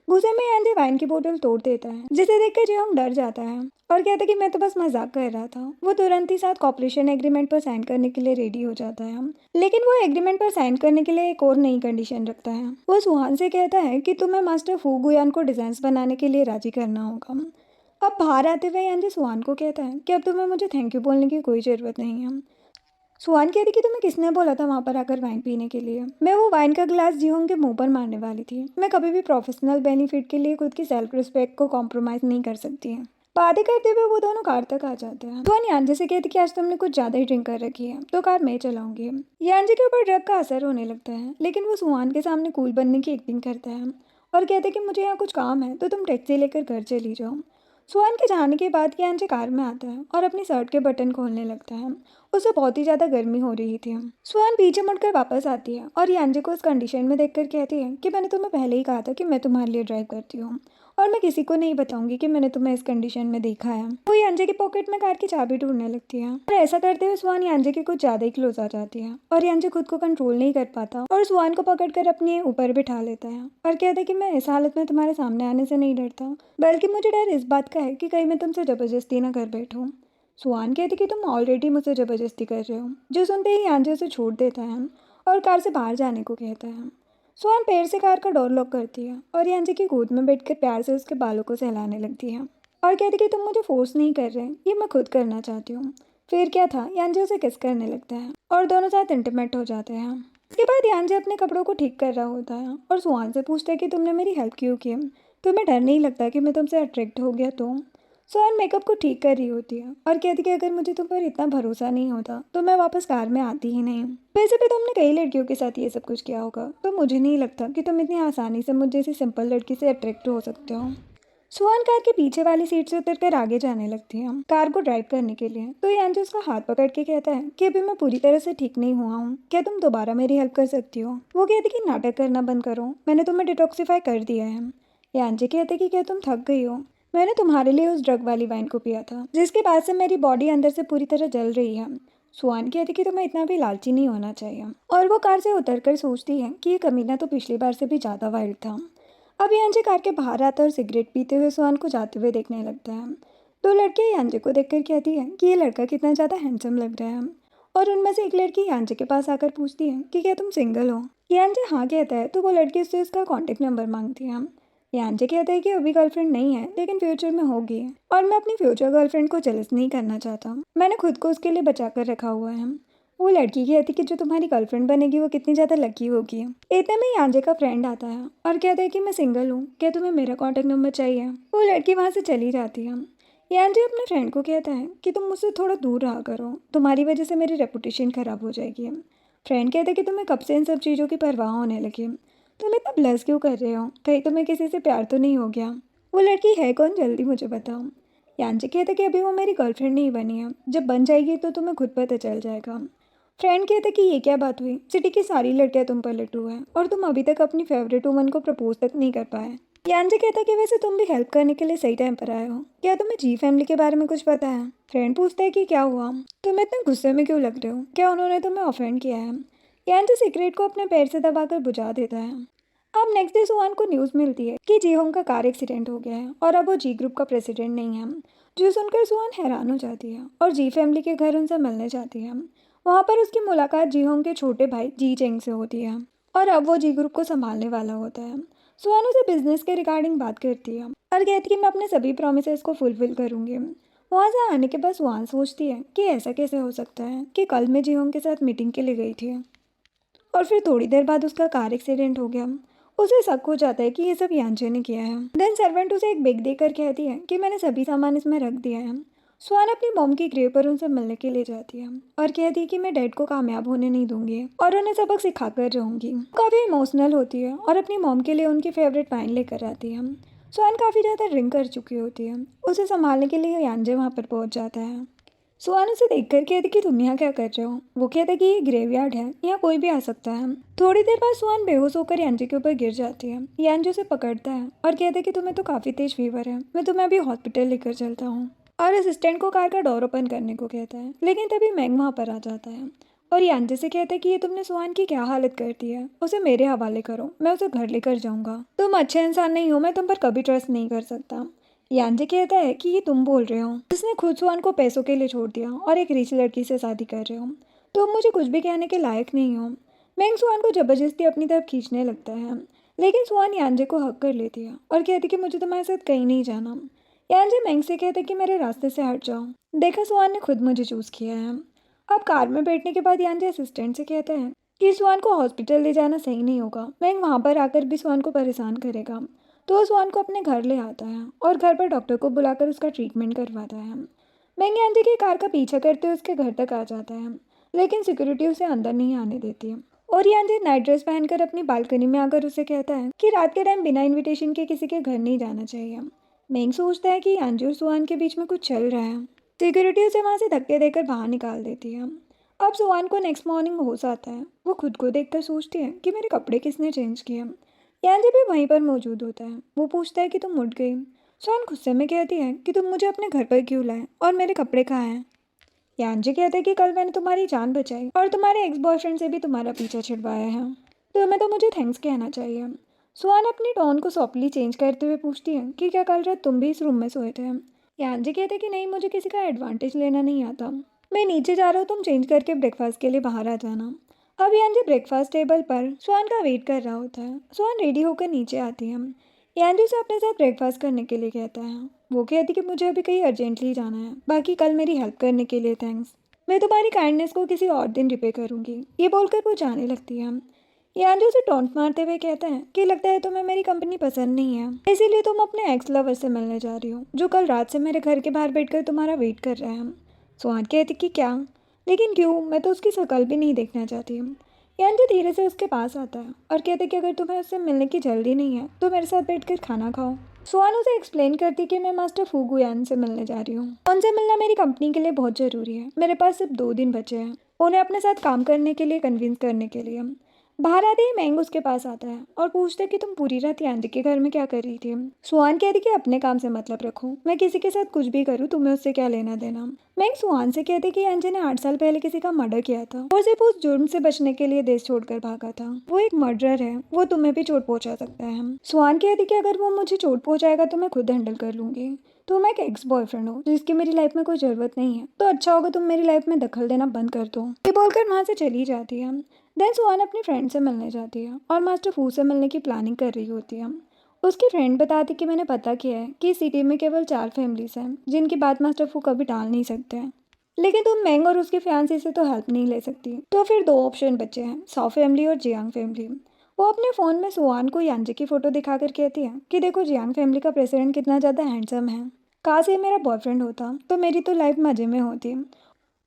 गुस्से में यांजे वाइन की बोतल तोड़ देता है, जिसे देखकर जिहोंग डर जाता है और कहता है कि मैं तो बस मजाक कर रहा था। वो तुरंत ही साथ कॉपरेशन एग्रीमेंट पर साइन करने के लिए रेडी हो जाता है, लेकिन वो एग्रीमेंट पर साइन करने के लिए एक और नई कंडीशन रखता है। वो सुहान से कहता है कि तुम्हें मास्टर फू गुयान को डिजाइन बनाने के लिए राजी करना होगा। अब बाहर आते हुए यांजे सुहान को कहता है कि अब तुम्हें मुझे थैंक यू बोलने की कोई ज़रूरत नहीं है। सुहान कहती कि तुम्हें किसने बोला था वहाँ पर आकर वाइन पीने के लिए। मैं वो वाइन का गिलास जिहोंग के मुंह पर मारने वाली थी। मैं कभी भी प्रोफेशनल बेनिफिट के लिए खुद की सेल्फ रिस्पेक्ट को कॉम्प्रोमाइज़ नहीं कर सकती। बातें करते हुए वो दोनों कार तक आ जाते हैं। सुहान यांजे से कहती कि आज तुमने कुछ ज़्यादा ही ड्रिंक कर रखी है, तो कार मैं चलाऊंगी। यांजे के ऊपर ड्रग का असर होने लगता है, लेकिन वो सुहान के सामने कूल बनने की एक्टिंग करता है और कहते कि मुझे यहाँ कुछ काम है, तो तुम टैक्सी लेकर घर चली जाओ। सुहान के जाने के बाद यांजे कार में आता है और अपनी शर्ट के बटन खोलने लगता है। उसे बहुत ही ज़्यादा गर्मी हो रही थी। सुहान पीछे मुड़कर वापस आती है और यांजे को उस कंडीशन में देखकर कहती है कि मैंने तुम्हें पहले ही कहा था कि मैं तुम्हारे लिए ड्राइव करती हूँ और मैं किसी को नहीं बताऊंगी कि मैंने तुम्हें इस कंडीशन में देखा है। वो यांजे की पॉकेट में कार की चाबी ढूंढने लगती है और ऐसा करते हुए सुहान यांजे के कुछ ज़्यादा ही क्लोज आ जाती है और यांजे खुद को कंट्रोल नहीं कर पाता और सुहान को पकड़कर अपने ऊपर बिठा लेता है और कहता है कि मैं इस हालत में तुम्हारे सामने आने से नहीं डरता, बल्कि मुझे डर इस बात का है कि कहीं मैं तुमसे ज़बरदस्ती ना कर बैठूँ। सुहान कहती कि तुम ऑलरेडी मुझसे ज़बरदस्ती कर रहे हो, जो सुनते ही यांजे उसे छोड़ देता है और कार से बाहर जाने को कहता है। सुहान पैर से कार का डोर लॉक करती है और यांजे की गोद में बैठकर प्यार से उसके बालों को सहलाने लगती है और कहती कि तुम मुझे फोर्स नहीं कर रहे, ये मैं खुद करना चाहती हूँ। फिर क्या था, यांजे उसे किस करने लगता है और दोनों साथ इंटीमेट हो जाते हैं। इसके बाद यांजे अपने कपड़ों को ठीक कर रहा होता है और सुहान से पूछता है कि तुमने मेरी हेल्प क्यों की, तुम्हें डर नहीं लगता कि मैं तुमसे अट्रैक्ट हो गया तो। सुहान मेकअप को ठीक कर रही होती है और कहती कि अगर मुझे तुम पर इतना भरोसा नहीं होता तो मैं वापस कार में आती ही नहीं। वैसे भी तुमने कई लड़कियों के साथ ये सब कुछ किया होगा, तो मुझे नहीं लगता कि तुम इतनी आसानी से मुझ जैसी सिंपल लड़की से अट्रैक्ट हो सकते हो। सुहान कार के पीछे वाली सीट से उतरकर आगे जाने लगती है कार को ड्राइव करने के लिए, तो यांजे उसका हाथ पकड़ के कहता है कि अभी मैं पूरी तरह से ठीक नहीं हुआ हूँ, क्या तुम दोबारा मेरी हेल्प कर सकती हो। वो कहती कि नाटक करना बंद करो, मैंने तुम्हें डिटॉक्सिफाई कर दिया है। यांजे कहते कि क्या तुम थक गई हो, मैंने तुम्हारे लिए उस ड्रग वाली वाइन को पिया था जिसके बाद से मेरी बॉडी अंदर से पूरी तरह जल रही है। सुहान कहती कि तुम्हें इतना भी लालची नहीं होना चाहिए और वो कार से उतरकर सोचती है कि ये कमीना तो पिछली बार से भी ज़्यादा वाइल्ड था। अब यांजे कार के बाहर आता है और सिगरेट पीते हुए सुहान को जाते हुए देखने लगता है। दो लड़कियां यांजे को देखकर कहती है कि ये लड़का कितना ज़्यादा हैंडसम लग रहा है और उनमें से एक लड़की यांजे के पास आकर पूछती है कि क्या तुम सिंगल हो। यांजे हाँ कहता है तो वो लड़की उससे उसका कॉन्टेक्ट नंबर मांगती है। यांजे कहता है कि अभी गर्लफ्रेंड नहीं है, लेकिन फ्यूचर में होगी और मैं अपनी फ्यूचर गर्लफ्रेंड को जेलस नहीं करना चाहता, मैंने खुद को उसके लिए बचा कर रखा हुआ है। वो लड़की कहती कि जो तुम्हारी गर्लफ्रेंड बनेगी वो कितनी ज़्यादा लकी होगी। इतने में यांजे का फ्रेंड आता है और कहता है कि मैं सिंगल हूँ, क्या तुम्हें मेरा कॉन्टेक्ट नंबर चाहिए। वो लड़की वहाँ से चली जाती है। यांजे अपने फ्रेंड को कहता है कि तुम मुझसे थोड़ा दूर रहा करो, तुम्हारी वजह से मेरी रेपुटेशन ख़राब हो जाएगी। फ्रेंड कहता है कि तुम्हें कब से इन सब चीज़ों की परवाह होने लगी, तुम इतना ब्लश क्यों कर रहे हो, कहीं तुम्हें किसी से प्यार तो नहीं हो गया। वो लड़की है कौन, जल्दी मुझे बताओ। यांजे कहते कि अभी वो मेरी गर्लफ्रेंड नहीं बनी है, जब बन जाएगी तो तुम्हें खुद पता चल जाएगा। फ्रेंड कहते कि ये क्या बात हुई, सिटी की सारी लड़कियां तुम पर लटू है और तुम अभी तक अपनी फेवरेट वुमन को प्रपोज तक नहीं कर पाए। यांजे कहता कि वैसे तुम भी हेल्प करने के लिए सही टाइम पर आए हो, क्या तुम्हें जी फैमिली के बारे में कुछ पता है। फ्रेंड पूछता है कि क्या हुआ, तुम इतने गुस्से में क्यों लग रहे हो, क्या उन्होंने तुम्हें ऑफेंड किया है। यांजे सिगरेट को अपने पैर से दबाकर बुझा देता है। अब नेक्स्ट डे सुहान को न्यूज़ मिलती है कि जीहोंग का कार एक्सीडेंट हो गया है और अब वो जी ग्रुप का प्रेसिडेंट नहीं है, जो सुनकर सुहान हैरान हो जाती है और जी फैमिली के घर उनसे मिलने जाती है। वहाँ पर उसकी मुलाकात जीहोंग के छोटे भाई जी चेंग से होती है और अब वो जी ग्रुप को संभालने वाला होता है। सुहान उसे बिजनेस के रिगार्डिंग बात करती है और कहती है कि मैं अपने सभी प्रोमिसेस को फुलफिल करूँगी। वहाँ से आने के बाद सुहान सोचती है कि ऐसा कैसे हो सकता है कि कल मैं जीहोंग के साथ मीटिंग के लिए गई थी और फिर थोड़ी देर बाद उसका कार एक्सीडेंट हो गया। उसे शक हो जाता है कि ये सब यांजे ने किया है। देन सर्वेंट उसे एक बैग देकर कहती है कि मैंने सभी सामान इसमें रख दिया है। सुहान अपनी मॉम की ग्रेव पर उनसे मिलने के लिए जाती है और कहती है कि मैं डैड को कामयाब होने नहीं दूंगी और उन्हें सबक सिखाकर रहूंगी। काफ़ी इमोशनल होती है और अपनी मॉम के लिए उनकी फेवरेट वाइन लेकर आती है। सुहान काफ़ी ज़्यादा ड्रिंक कर चुकी होती है, उसे संभालने के लिए यांजे वहाँ पर पहुँच जाता है। सुहान उसे देखकर कहती कि तुम यहाँ क्या कर रहे हो। वो कहता कि ये ग्रेवयार्ड है, यहाँ कोई भी आ सकता है। थोड़ी देर बाद सुहान बेहोश होकर यांजे के ऊपर गिर जाती है। यांजे उसे पकड़ता है और कहता है कि तुम्हें तो काफ़ी तेज फीवर है, मैं तुम्हें अभी हॉस्पिटल लेकर चलता हूँ और असिस्टेंट को कार का डोर ओपन करने को कहता है, लेकिन तभी मैंग वहाँ पर आ जाता है। और यांजे से कहता है कि ये तुमने सुहान की क्या हालत कर दी है, उसे मेरे हवाले करो, मैं उसे घर लेकर जाऊंगा। तुम अच्छे इंसान नहीं हो, मैं तुम पर कभी ट्रस्ट नहीं कर सकता। यांजे कहता है कि ये तुम बोल रहे हो जिसने खुद सुहान को पैसों के लिए छोड़ दिया और एक रिच लड़की से शादी कर रहे हो। तुम मुझे कुछ भी कहने के लायक नहीं हो। मैंग सुहान को जबरदस्ती अपनी तरफ खींचने लगता है, लेकिन सुहान यांजे को हक कर लेती है और कहती कि मुझे तुम्हारे साथ कहीं नहीं जाना। यांजे मैंग से कहता है कि मेरे रास्ते से हट जाओ, देखा सुहान ने खुद मुझे चूज़ किया है। अब कार में बैठने के बाद यांजे असिस्टेंट से कहता है कि सुहान को हॉस्पिटल ले जाना सही नहीं होगा, मैंग वहाँ पर आकर भी सुहान को परेशान करेगा। तो वो सुहान को अपने घर ले आता है और घर पर डॉक्टर को बुलाकर उसका ट्रीटमेंट करवाता है। मैंग यांजे की कार का पीछा करते हुए उसके घर तक आ जाता है, लेकिन सिक्योरिटी उसे अंदर नहीं आने देती। और यांजे नाइट ड्रेस पहनकर अपनी बालकनी में आकर उसे कहता है कि रात के टाइम बिना इनविटेशन के किसी के घर नहीं जाना चाहिए। मैंग सोचता है कि यांजे और सुहान के बीच में कुछ चल रहा है। सिक्योरिटी उसे वहाँ से धक्के देकर बाहर निकाल देती है। अब सुहान को नेक्स्ट मॉर्निंग होश आता है। वो खुद को देखकर सोचती है कि मेरे कपड़े किसने चेंज किए। यांजे भी वहीं पर मौजूद होता है। वो पूछता है कि तुम उठ गई। सुहान गुस्से में कहती है कि तुम मुझे अपने घर पर क्यों लाए और मेरे कपड़े कहाँ हैं। यांजे कहते हैं कि कल मैंने तुम्हारी जान बचाई और तुम्हारे एक्स बॉयफ्रेंड से भी तुम्हारा पीछा छिड़वाया है, तुम्हें तो मुझे थैंक्स कहना चाहिए। सुहान अपनी टोन को सॉफ्टली चेंज करते हुए पूछती है कि क्या कल रात तुम भी इस रूम में सोए थे। यांजे कहते हैं कि नहीं, मुझे किसी का एडवांटेज लेना नहीं आता, मैं नीचे जा रहा हूँ, तुम चेंज करके ब्रेकफास्ट के लिए बाहर आ जाना। अब यांजे ब्रेकफास्ट टेबल पर सुहान का वेट कर रहा होता है। सुहान रेडी होकर नीचे आती है। यांजे से अपने साथ ब्रेकफास्ट करने के लिए कहता है। वो कहती कि मुझे अभी कहीं अर्जेंटली जाना है, बाकी कल मेरी हेल्प करने के लिए थैंक्स, मैं तुम्हारी काइंडनेस को किसी और दिन रिपे करूंगी। ये बोलकर वो जाने लगती है। यांजू से टॉन्ट मारते हुए कहता है कि लगता है तुम्हें मेरी कंपनी पसंद नहीं है, इसीलिए तुम अपने एक्स लवर से मिलने जा रही हो जो कल रात से मेरे घर के बाहर बैठकर तुम्हारा वेट कर रहा है। सुहान कहती कि क्या, लेकिन क्यों, मैं तो उसकी शक्ल भी नहीं देखना चाहती। यांजू धीरे से उसके पास आता है और कहते कि अगर तुम्हें उससे मिलने की जल्दी नहीं है तो मेरे साथ बैठकर खाना खाओ। सुहान उसे एक्सप्लेन करती कि मैं मास्टर फूगुयान से मिलने जा रही हूँ, उनसे मिलना मेरी कंपनी के लिए बहुत ज़रूरी है, मेरे पास सिर्फ 2 दिन बचे हैं उन्हें अपने साथ काम करने के लिए कन्विंस करने के लिए। बाहर आते ही मैंग उसके पास आता है और पूछता है कि तुम पूरी रात यांजे के घर में क्या कर रही थी। सुहान कहती कि अपने काम से मतलब रखो, मैं किसी के साथ कुछ भी करूँ तुम्हें उससे क्या लेना देना। मैंग सुहान से कहती कि यांजे ने 8 साल पहले किसी का मर्डर किया था और सिर्फ उस जुर्म से बचने के लिए देश छोड़कर भागा था। वो एक मर्डरर है, वो तुम्हें भी चोट पहुंचा सकता है। सुहान कहती कि अगर वो मुझे चोट पहुंचाएगा तो मैं खुद हैंडल कर लूंगी। तुम एक एक्स बॉयफ्रेंड हो जिसकी मेरी लाइफ में कोई ज़रूरत नहीं है, तो अच्छा होगा तुम मेरी लाइफ में दखल देना बंद कर दो। ये बोलकर वहाँ से चली जाती है। देन सुहान अपनी फ्रेंड से मिलने जाती है और मास्टर फू से मिलने की प्लानिंग कर रही होती है। उसकी फ्रेंड बताती कि मैंने पता किया है कि सिटी में केवल 4 फैमिलीज हैं जिनकी बात मास्टर फू कभी टाल नहीं सकते हैं, लेकिन तुम मैंग और उसके फियांसे से तो हेल्प नहीं ले सकती। तो फिर 2 ऑप्शन बचे हैं, साओ फैमिली और जियांग फैमिली। वो अपने फ़ोन में सुहान को यांजे की फ़ोटो दिखाकर कहती है कि देखो जियांग फैमिली का प्रेसिडेंट कितना ज़्यादा हैंडसम है, काश ये मेरा बॉयफ्रेंड होता तो मेरी तो लाइफ मज़े में होती,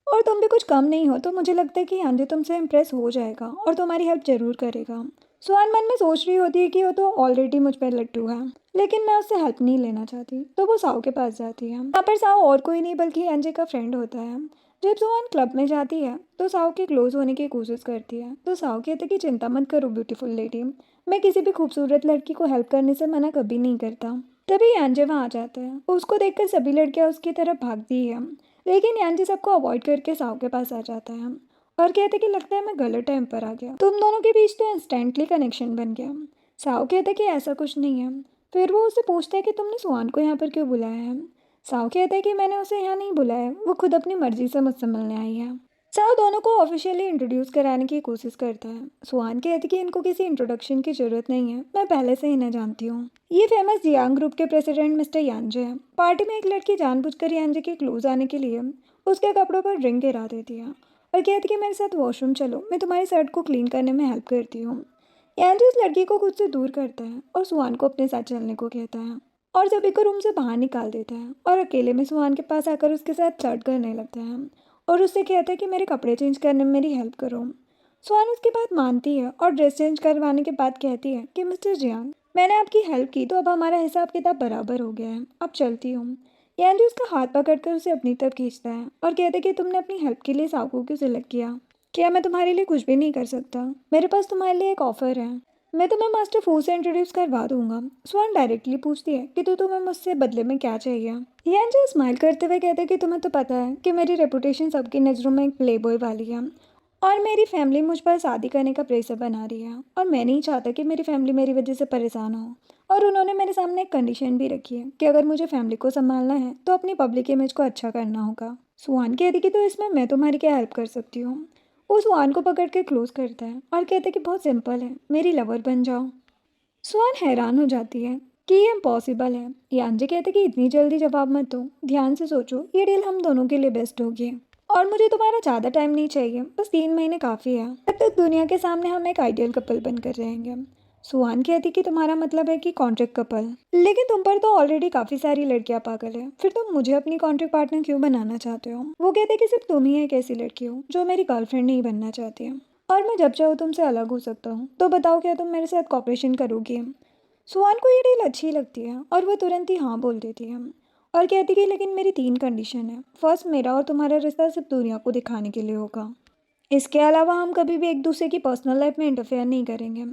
और तुम भी कुछ कम नहीं हो, तो मुझे लगता है कि यांजे तुमसे इम्प्रेस हो जाएगा और तुम्हारी हेल्प ज़रूर करेगा। सुहान मन में सोच रही होती है कि वो तो ऑलरेडी मुझ पर लट्टू है, लेकिन मैं उससे हेल्प नहीं लेना चाहती, तो वो साओ के पास जाती है। यहाँ पर साओ और कोई नहीं बल्कि यांजे का फ्रेंड होता है। जब सुहान क्लब में जाती है तो साओ के क्लोज होने की कोशिश करती है, तो साओ कहते कि चिंता मत करो ब्यूटीफुल लेडी, मैं किसी भी खूबसूरत लड़की को हेल्प करने से मना कभी नहीं करता। तभी यांजे वहाँ आ जाता है। उसको देखकर सभी लड़कियाँ उसकी तरफ भागती है, लेकिन यांजे सबको अवॉइड करके साओ के पास आ जाता है और कहते कि लगता है मैं गलत टाइम पर आ गया, तुम दोनों के बीच तो इंस्टेंटली कनेक्शन बन गया। साओ कहता कि ऐसा कुछ नहीं है। फिर वो उससे पूछता है कि तुमने सुहान को यहाँ पर क्यों बुलाया है। साओ कहता है कि मैंने उसे यहाँ नहीं बुलाया, वो खुद अपनी मर्जी से मुझसे मिलने आई है। साओ दोनों को ऑफिशियली इंट्रोड्यूस कराने की कोशिश करता है। सुहान कहती कि इनको किसी इंट्रोडक्शन की जरूरत नहीं है, मैं पहले से इन्हें जानती हूँ। ये फेमस जियांग ग्रुप के प्रेसिडेंट मिस्टर यांजे हैं। पार्टी में एक लड़की जानबूझकर यांजे के क्लोज आने के लिए उसके कपड़ों पर ड्रिंक गिरा देती है और कहती कि मेरे साथ वॉशरूम चलो, मैं तुम्हारी शर्ट को क्लीन करने में हेल्प करती हूँ। यांजे उस लड़की को खुद से दूर करता है और सुहान को अपने साथ चलने को कहता है और सभी को रूम से बाहर निकाल देता है और अकेले में सुहान के पास आकर उसके साथ फ्लर्ट करने लगता है और उससे कहता है कि मेरे कपड़े चेंज करने में मेरी हेल्प करो। सुहान उसकी बात मानती है और ड्रेस चेंज करवाने के बाद कहती है कि मिस्टर जियांग, मैंने आपकी हेल्प की तो अब हमारा हिसाब किताब बराबर हो गया है, अब चलती हूँ। यांजे उसका हाथ पकड़कर उसे अपनी तरफ खींचता है और कहते कि तुमने अपनी हेल्प के लिए साओ को क्यों सिलेक्ट किया, क्या मैं तुम्हारे लिए कुछ भी नहीं कर सकता, मेरे पास तुम्हारे लिए एक ऑफर है, मैं तुम्हें मास्टर फू से इंट्रोड्यूस करवा दूंगा। सुहान डायरेक्टली पूछती है कि तुम्हें मुझसे बदले में क्या चाहिए। यांजे स्माइल करते हुए कहते कि तुम्हें तो पता है कि मेरी रेपुटेशन सबकी नज़रों में एक प्ले बॉय वाली है और मेरी फैमिली मुझ पर शादी करने का प्रेशर बना रही है और मैं नहीं चाहता कि मेरी फैमिली मेरी वजह से परेशान हो। और उन्होंने मेरे सामने एक कंडीशन भी रखी है कि अगर मुझे फैमिली को संभालना है तो अपनी पब्लिक इमेज को अच्छा करना होगा। सुहान कहती कि तो इसमें मैं तुम्हारी क्या हेल्प कर सकती हूँ। वो सुहान को पकड़ के क्लोज करता है और कहते कि बहुत सिंपल है, मेरी लवर बन जाओ। सुहान हैरान हो जाती है कि ये इम्पॉसिबल है। यांजे कहते कि इतनी जल्दी जवाब मत दो, ध्यान से सोचो, ये डील हम दोनों के लिए बेस्ट होगी और मुझे तुम्हारा ज़्यादा टाइम नहीं चाहिए, बस 3 महीने काफ़ी है। तब तक दुनिया के सामने हम एक आइडियल कपल बनकर रहेंगे। सुहान कहती कि तुम्हारा मतलब है कि कॉन्ट्रैक्ट कपल, लेकिन तुम पर तो ऑलरेडी काफ़ी सारी लड़कियां पागल है, फिर तुम मुझे अपनी कॉन्ट्रैक्ट पार्टनर क्यों बनाना चाहते हो। वो कहते कि सिर्फ तुम ही एक ऐसी लड़की हो जो मेरी गर्लफ्रेंड नहीं बनना चाहती है और मैं जब चाहूँ तुमसे अलग हो सकता हूँ। तो बताओ क्या तुम मेरे साथ कॉपरेशन करोगी। सुहान को ये डील अच्छी लगती है और वो तुरंत ही हाँ बोल देती है और कहती कि लेकिन मेरी 3 कंडीशन है। फर्स्ट, मेरा और तुम्हारा रिश्ता सिर्फ दुनिया को दिखाने के लिए होगा। इसके अलावा हम कभी भी एक दूसरे की पर्सनल लाइफ में इंटरफेयर नहीं करेंगे।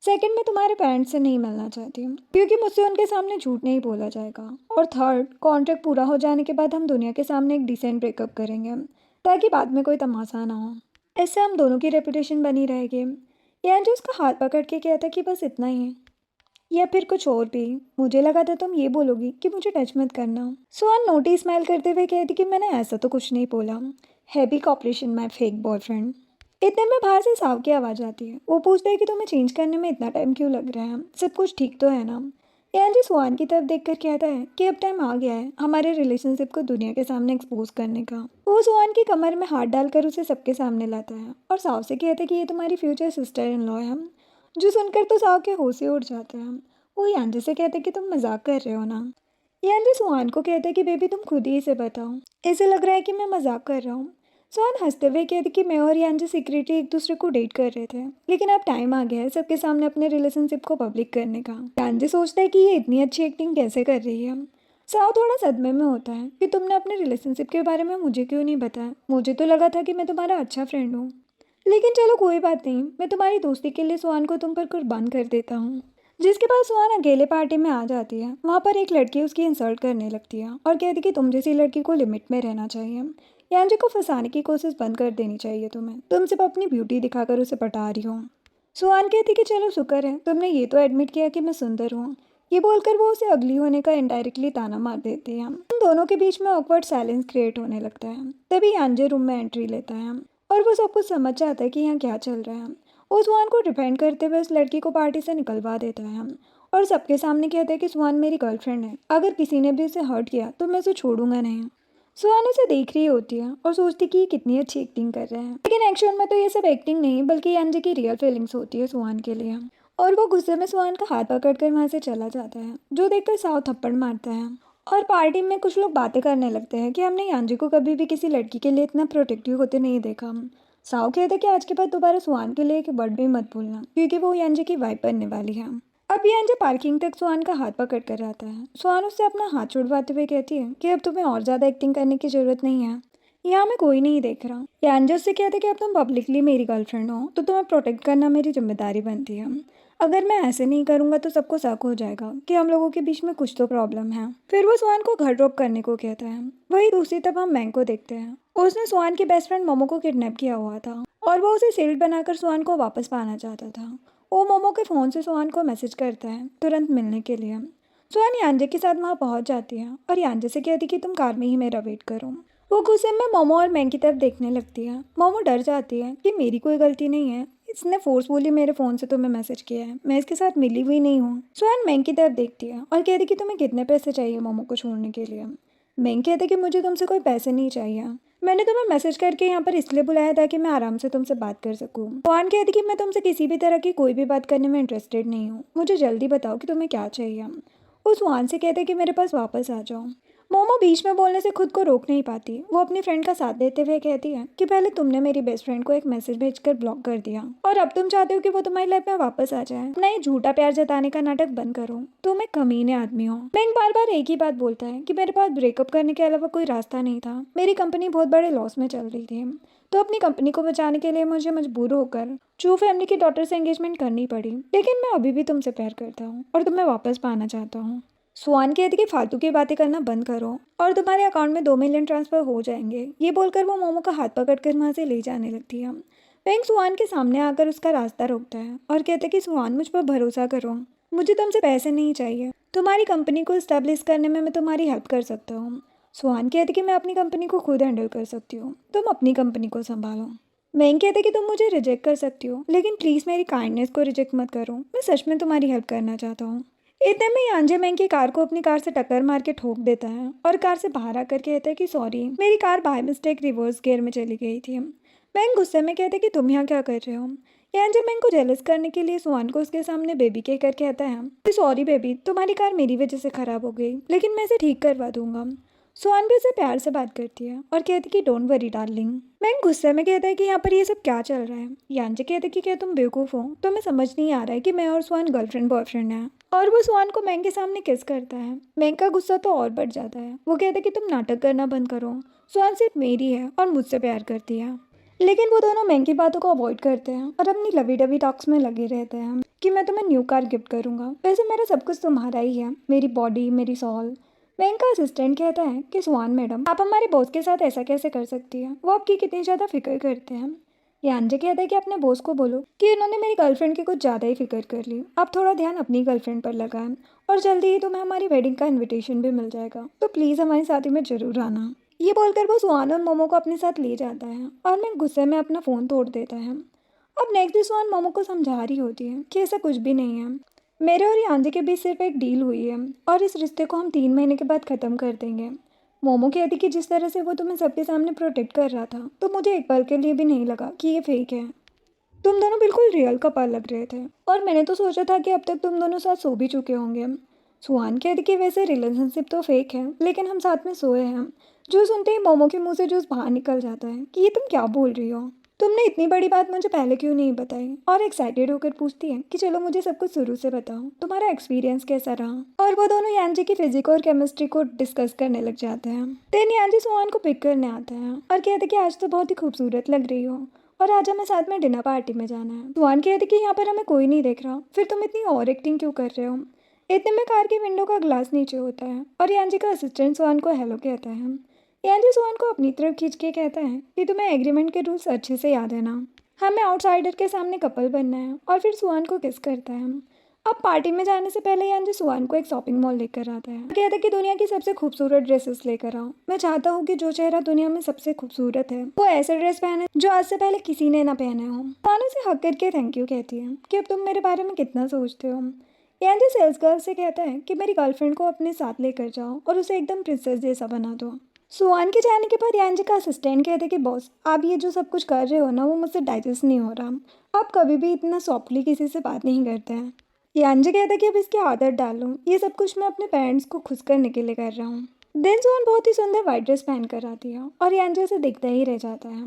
सेकंड, मैं तुम्हारे पेरेंट्स से नहीं मिलना चाहती हूँ क्योंकि मुझसे उनके सामने झूठ नहीं बोला जाएगा। और थर्ड, कॉन्ट्रैक्ट पूरा हो जाने के बाद हम दुनिया के सामने एक डिसेंट ब्रेकअप करेंगे ताकि बाद में कोई तमाशा ना हो। इससे हम दोनों की रेपुटेशन बनी रहेगी। यानी जो उसका हाथ पकड़ के कहता कि बस इतना ही है या फिर कुछ और भी। मुझे लगा था तुम ये बोलोगी कि मुझे टच मत करना। सुहान नोटी स्माइल करते हुए कहती कि मैंने ऐसा तो कुछ नहीं बोला। Happy corporation my fake boyfriend. इतने में बाहर से साव की आवाज़ आती है। वो पूछता है कि तुम्हें चेंज करने में इतना टाइम क्यों लग रहा है, सब कुछ ठीक तो है ना। यानी सुहान की तरफ देखकर कहता है कि अब टाइम आ गया है हमारे रिलेशनशिप को दुनिया के सामने एक्सपोज करने का। वो सुहान की कमर में हाथ डालकर उसे सबके सामने लाता है और साव से कहता है कि ये तुम्हारी फ्यूचर सिस्टर इन लॉ है। जो सुनकर तो साव के होश ही उड़ जाते हैं। वो यांजे से कहते कि तुम मजाक कर रहे हो ना। यांजे सुहान को कहते कि बेबी तुम खुद ही इसे बताओ, इसे लग रहा है कि मैं मजाक कर रहा हूँ। सुहान हंसते हुए कहते कि मैं और यांजे सीक्रेटली एक दूसरे को डेट कर रहे थे, लेकिन अब टाइम आ गया है सबके सामने अपने रिलेशनशिप को पब्लिक करने का। यांजे सोचता है कि ये इतनी अच्छी एक्टिंग कैसे कर रही है। साव थोड़ा सदमे में होता है कि तुमने अपने रिलेशनशिप के बारे में मुझे क्यों नहीं बताया, मुझे तो लगा था कि मैं तुम्हारा अच्छा फ्रेंड हूँ। लेकिन चलो कोई बात नहीं, मैं तुम्हारी दोस्ती के लिए सुहान को तुम पर कुर्बान कर देता हूँ। जिसके पास सुहान अकेले पार्टी में आ जाती है, वहाँ पर एक लड़की उसकी इंसल्ट करने लगती है और कहती कि तुम जैसी लड़की को लिमिट में रहना चाहिए। यांजे को फंसाने की कोशिश बंद कर देनी चाहिए तुम्हें, तुम सिर्फ अपनी ब्यूटी दिखाकर उसे पटा रही हो। सुहान कहती कि चलो शुक्र है तुमने ये तो एडमिट किया कि मैं सुंदर हूँ। ये बोलकर वो उसे अगली होने का इनडायरेक्टली ताना मार देती है। उन दोनों के बीच में ऑकवर्ड साइलेंस क्रिएट होने लगता है। तभी यांजे रूम में एंट्री लेता है और वो सब कुछ समझ जाता है कि यहाँ क्या चल रहा है। वो सुहान को डिफेंड करते हुए उस लड़की को पार्टी से निकलवा देता है और सबके सामने कहता है कि सुहान मेरी गर्लफ्रेंड है, अगर किसी ने भी उसे हर्ट किया तो मैं उसे छोड़ूंगा नहीं। सुहान उसे देख रही होती है और सोचती कि ये कितनी अच्छी एक्टिंग कर रहे हैं, लेकिन एक्चुअल में तो ये सब एक्टिंग नहीं बल्कि यांजे की रियल फीलिंग्स होती है सुहान के लिए। और वो गुस्से में सुहान का हाथ पकड़कर वहाँ से चला जाता है, जो देखकर साव थप्पड़ मारता है। और पार्टी में कुछ लोग बातें करने लगते हैं कि हमने यांजे को कभी भी किसी लड़की के लिए इतना प्रोटेक्टिव होते नहीं देखा। साव कहता है कि आज के बाद दोबारा सुहान के लिए एक वर्ड भी मत भूलना क्योंकि वो यांजे की वाइफ बनने वाली है। अब यांजे पार्किंग तक सुहान का हाथ पकड़ कर आता है। सुहान उससे अपना हाथ छुड़वाते हुए कहती है कि अब तुम्हें और ज़्यादा एक्टिंग करने की ज़रूरत नहीं है, यहाँ मैं कोई नहीं देख रहा। यांजे उससे कहते कि अब तुम पब्लिकली मेरी गर्लफ्रेंड हो तो तुम्हें प्रोटेक्ट करना मेरी जिम्मेदारी बनती है। अगर मैं ऐसे नहीं करूँगा तो सबको शक हो जाएगा कि हम लोगों के बीच में कुछ तो प्रॉब्लम है। फिर वो सुहान को घर ड्रॉप करने को कहता है। वही दूसरी तरफ हम मैंग को देखते हैं। उसने सुहान की बेस्ट फ्रेंड मोमो को किडनैप किया हुआ था और वो उसे सील्ड बनाकर सुहान को वापस पाना चाहता था। वो मोमो के फ़ोन से सुहान को मैसेज करता है तुरंत मिलने के लिए। सुहान यांजे के साथ वहाँ पहुँच जाती है और यांजे से कहती कि तुम कार में ही मेरा वेट करो। वो गुस्से में मोमो और मैंग की तरफ देखने लगती है। मोमो डर जाती है कि मेरी कोई गलती नहीं है, इसने फोर्सफुली मेरे फ़ोन से तुम्हें मैसेज किया है, मैं इसके साथ मिली हुई नहीं हूँ। सुहान मैंग की तरफ देखती है और कहती कि तुम्हें कितने पैसे चाहिए मोमो को छोड़ने के लिए। मैंग कहते कि मुझे तुमसे कोई पैसे नहीं चाहिए, मैंने तुम्हें मैसेज करके यहाँ पर इसलिए बुलाया था कि मैं आराम से तुमसे बात कर सकूँ। सुहान कहती कि मैं तुमसे किसी भी तरह की कोई भी बात करने में इंटरेस्टेड नहीं हूँ, मुझे जल्दी बताओ कि तुम्हें क्या चाहिए। वो सुहान से कहते कि मेरे पास वापस आ जाओ। मोमो बीच में बोलने से खुद को रोक नहीं पाती। वो अपनी फ्रेंड का साथ देते हुए कहती है कि पहले तुमने मेरी बेस्ट फ्रेंड को एक मैसेज भेजकर ब्लॉक कर दिया और अब तुम चाहते हो कि वो तुम्हारी लाइफ में वापस आ जाए। अपना ये झूठा प्यार जताने का नाटक बंद करो, तुम एक कमीने आदमी हो। मैंग बार बार एक ही बात बोलता है कि मेरे पास ब्रेकअप करने के अलावा कोई रास्ता नहीं था, मेरी कंपनी बहुत बड़े लॉस में चल रही थी, तो अपनी कंपनी को बचाने के लिए मुझे मजबूर होकर चू फैमिली की डॉटर से एंगेजमेंट करनी पड़ी, लेकिन मैं अभी भी तुमसे प्यार करता हूँ और तुम्हें वापस पाना चाहता हूँ। सुहान कहती कि फालतू की बातें करना बंद करो और तुम्हारे अकाउंट में 2 मिलियन ट्रांसफ़र हो जाएंगे। ये बोलकर वो मोमो का हाथ पकड़कर वहाँ से ले जाने लगती है। मैंग सुहान के सामने आकर उसका रास्ता रोकता है और कहता है कि सुहान, मुझ पर भरोसा करो, मुझे तुमसे पैसे नहीं चाहिए, तुम्हारी कंपनी को इस्टेब्लिश करने में मैं तुम्हारी हेल्प कर सकता हूँ। सुहान कहते कि मैं अपनी कंपनी को खुद हैंडल कर सकती हूँ, तुम अपनी कंपनी को संभालो। मैंग कहते कि तुम मुझे रिजेक्ट कर सकती हो, लेकिन प्लीज़ मेरी काइंडनेस को रिजेक्ट मत करो, मैं सच में तुम्हारी हेल्प करना चाहता हूँ। इतने में यांजे मैंग की कार को अपनी कार से टक्कर मार के ठोक देता है और कार से बाहर आकर कहता है कि सॉरी, मेरी car by mistake reverse gear में चली गई थी। मैंग गुस्से में कहते कि तुम यहाँ क्या कर रहे हो। यांजे मैंग को जेलस करने के लिए सुहान को उसके सामने बेबी कहकर कहता है, सॉरी बेबी, तुम्हारी कार मेरी वजह से खराब हो गई, लेकिन मैं इसे ठीक करवा दूंगा। सुहान भी उसे प्यार से बात करती है और कहती कि डोंट वरी डार्लिंग। मैंग गुस्से में कहता है कि यहाँ पर ये सब क्या चल रहा है। यांजे कहते कि क्या तुम बेवकूफ़ हो, तुम्हें समझ नहीं आ रहा है कि मैं और सुहान गर्लफ्रेंड बॉयफ्रेंड हैं। और वो सुहान को मैंग के सामने किस करता है। मैंग का गुस्सा तो और बढ़ जाता है। वो कहता है कि तुम नाटक करना बंद करो, सुहान सिर्फ मेरी है और मुझसे प्यार करती है। लेकिन वो दोनों मैंग की बातों को अवॉइड करते हैं और अपनी लवी डवी टॉक्स में लगे रहते हैं कि मैं तुम्हें न्यू कार गिफ्ट करूंगा, वैसे मेरा सब कुछ तुम्हारा ही है, मेरी बॉडी, मेरी सॉल। मैंग का असिस्टेंट कहता है कि सुहान मैडम, आप हमारे बॉस के साथ ऐसा कैसे कर सकती है, वो आपकी कितनी ज़्यादा फिक्र करते हैं। यांजे कहता है कि अपने बॉस को बोलो कि उन्होंने मेरी गर्लफ्रेंड की कुछ ज़्यादा ही फिक्र कर ली, आप थोड़ा ध्यान अपनी गर्लफ्रेंड पर लगाएं और जल्दी ही तुम्हें हमारी वेडिंग का इन्विटेशन भी मिल जाएगा, तो प्लीज़ हमारी शादी में ज़रूर आना। ये बोलकर वो सुहान और मोमो को अपने साथ ले जाता है और मैं गुस्से में अपना फ़ोन तोड़ देता है। अब नेक्स्ट डे सुहान मोमो को समझा रही होती है कि ऐसा कुछ भी नहीं है, मेरे और यांजे के बीच सिर्फ एक डील हुई है और इस रिश्ते को हम 3 महीने के बाद ख़त्म कर देंगे। मोमो कहती कि जिस तरह से वो तुम्हें सबके सामने प्रोटेक्ट कर रहा था, तो मुझे एक पल के लिए भी नहीं लगा कि ये फेक है। तुम दोनों बिल्कुल रियल कपल लग रहे थे और मैंने तो सोचा था कि अब तक तुम दोनों साथ सो भी चुके होंगे। सुहान कहती कि वैसे रिलेशनशिप तो फेक है, लेकिन हम साथ में सोए हैं। जो सुनते ही मोमो के मुंह से जूस बाहर निकल जाता है कि ये तुम क्या बोल रही हो, तुमने इतनी बड़ी बात मुझे पहले क्यों नहीं बताई। और एक्साइटेड होकर पूछती है कि चलो मुझे सब कुछ शुरू से बताओ, तुम्हारा एक्सपीरियंस कैसा रहा। और वो दोनों यांजी की फिजिक और केमिस्ट्री को डिस्कस करने लग जाते हैं। देन यांजी सुहान को पिक करने आता है और कहते कि आज तो बहुत ही खूबसूरत लग रही हो और आज हमें साथ में डिनर पार्टी में जाना है। सुहान कहते कि यहाँ पर हमें कोई नहीं देख रहा, फिर तुम इतनी ओवर एक्टिंग क्यों कर रहे हो। इतने में कार की विंडो का ग्लास नीचे होता है और यांजी का असिस्टेंट सुहान को हेलो कहता है। यांजी सुहान को अपनी तरफ खींच के कहता है कि तुम्हें एग्रीमेंट के रूल्स अच्छे से याद है ना, हमें आउटसाइडर के सामने कपल बनना है। और फिर सुहान को किस करता है। अब पार्टी में जाने से पहले यांजी सुहान को एक शॉपिंग मॉल लेकर आता है। कहता है कि दुनिया की सबसे खूबसूरत ड्रेसेस लेकर आओ, मैं चाहता हूँ कि जो चेहरा दुनिया में सबसे खूबसूरत है वो ऐसे ड्रेस पहने जो आज से पहले किसी ने ना पहने हो। सुहान उसे हक करके थैंक यू कहती है कि अब तुम मेरे बारे में कितना सोचते हो। यांजी सेल्स गर्ल से कहता है कि मेरी गर्लफ्रेंड को अपने साथ लेकर जाओ और उसे एकदम प्रिंसेस जैसा बना दो। सुहान के जाने के बाद यांजी का असिस्टेंट कहते कि बॉस, आप ये जो सब कुछ कर रहे हो ना, वो मुझसे डाइजेस्ट नहीं हो रहा, आप कभी भी इतना सॉफ्टली किसी से बात नहीं करते हैं। यांजी कहता कि अब इसकी आदत डालो, ये सब कुछ मैं अपने पेरेंट्स को खुश करने के लिए कर रहा हूँ। देन सुहान बहुत ही सुंदर वाइट ड्रेस पहन कर आती है और यांजी उसे दिखता ही रह जाता है।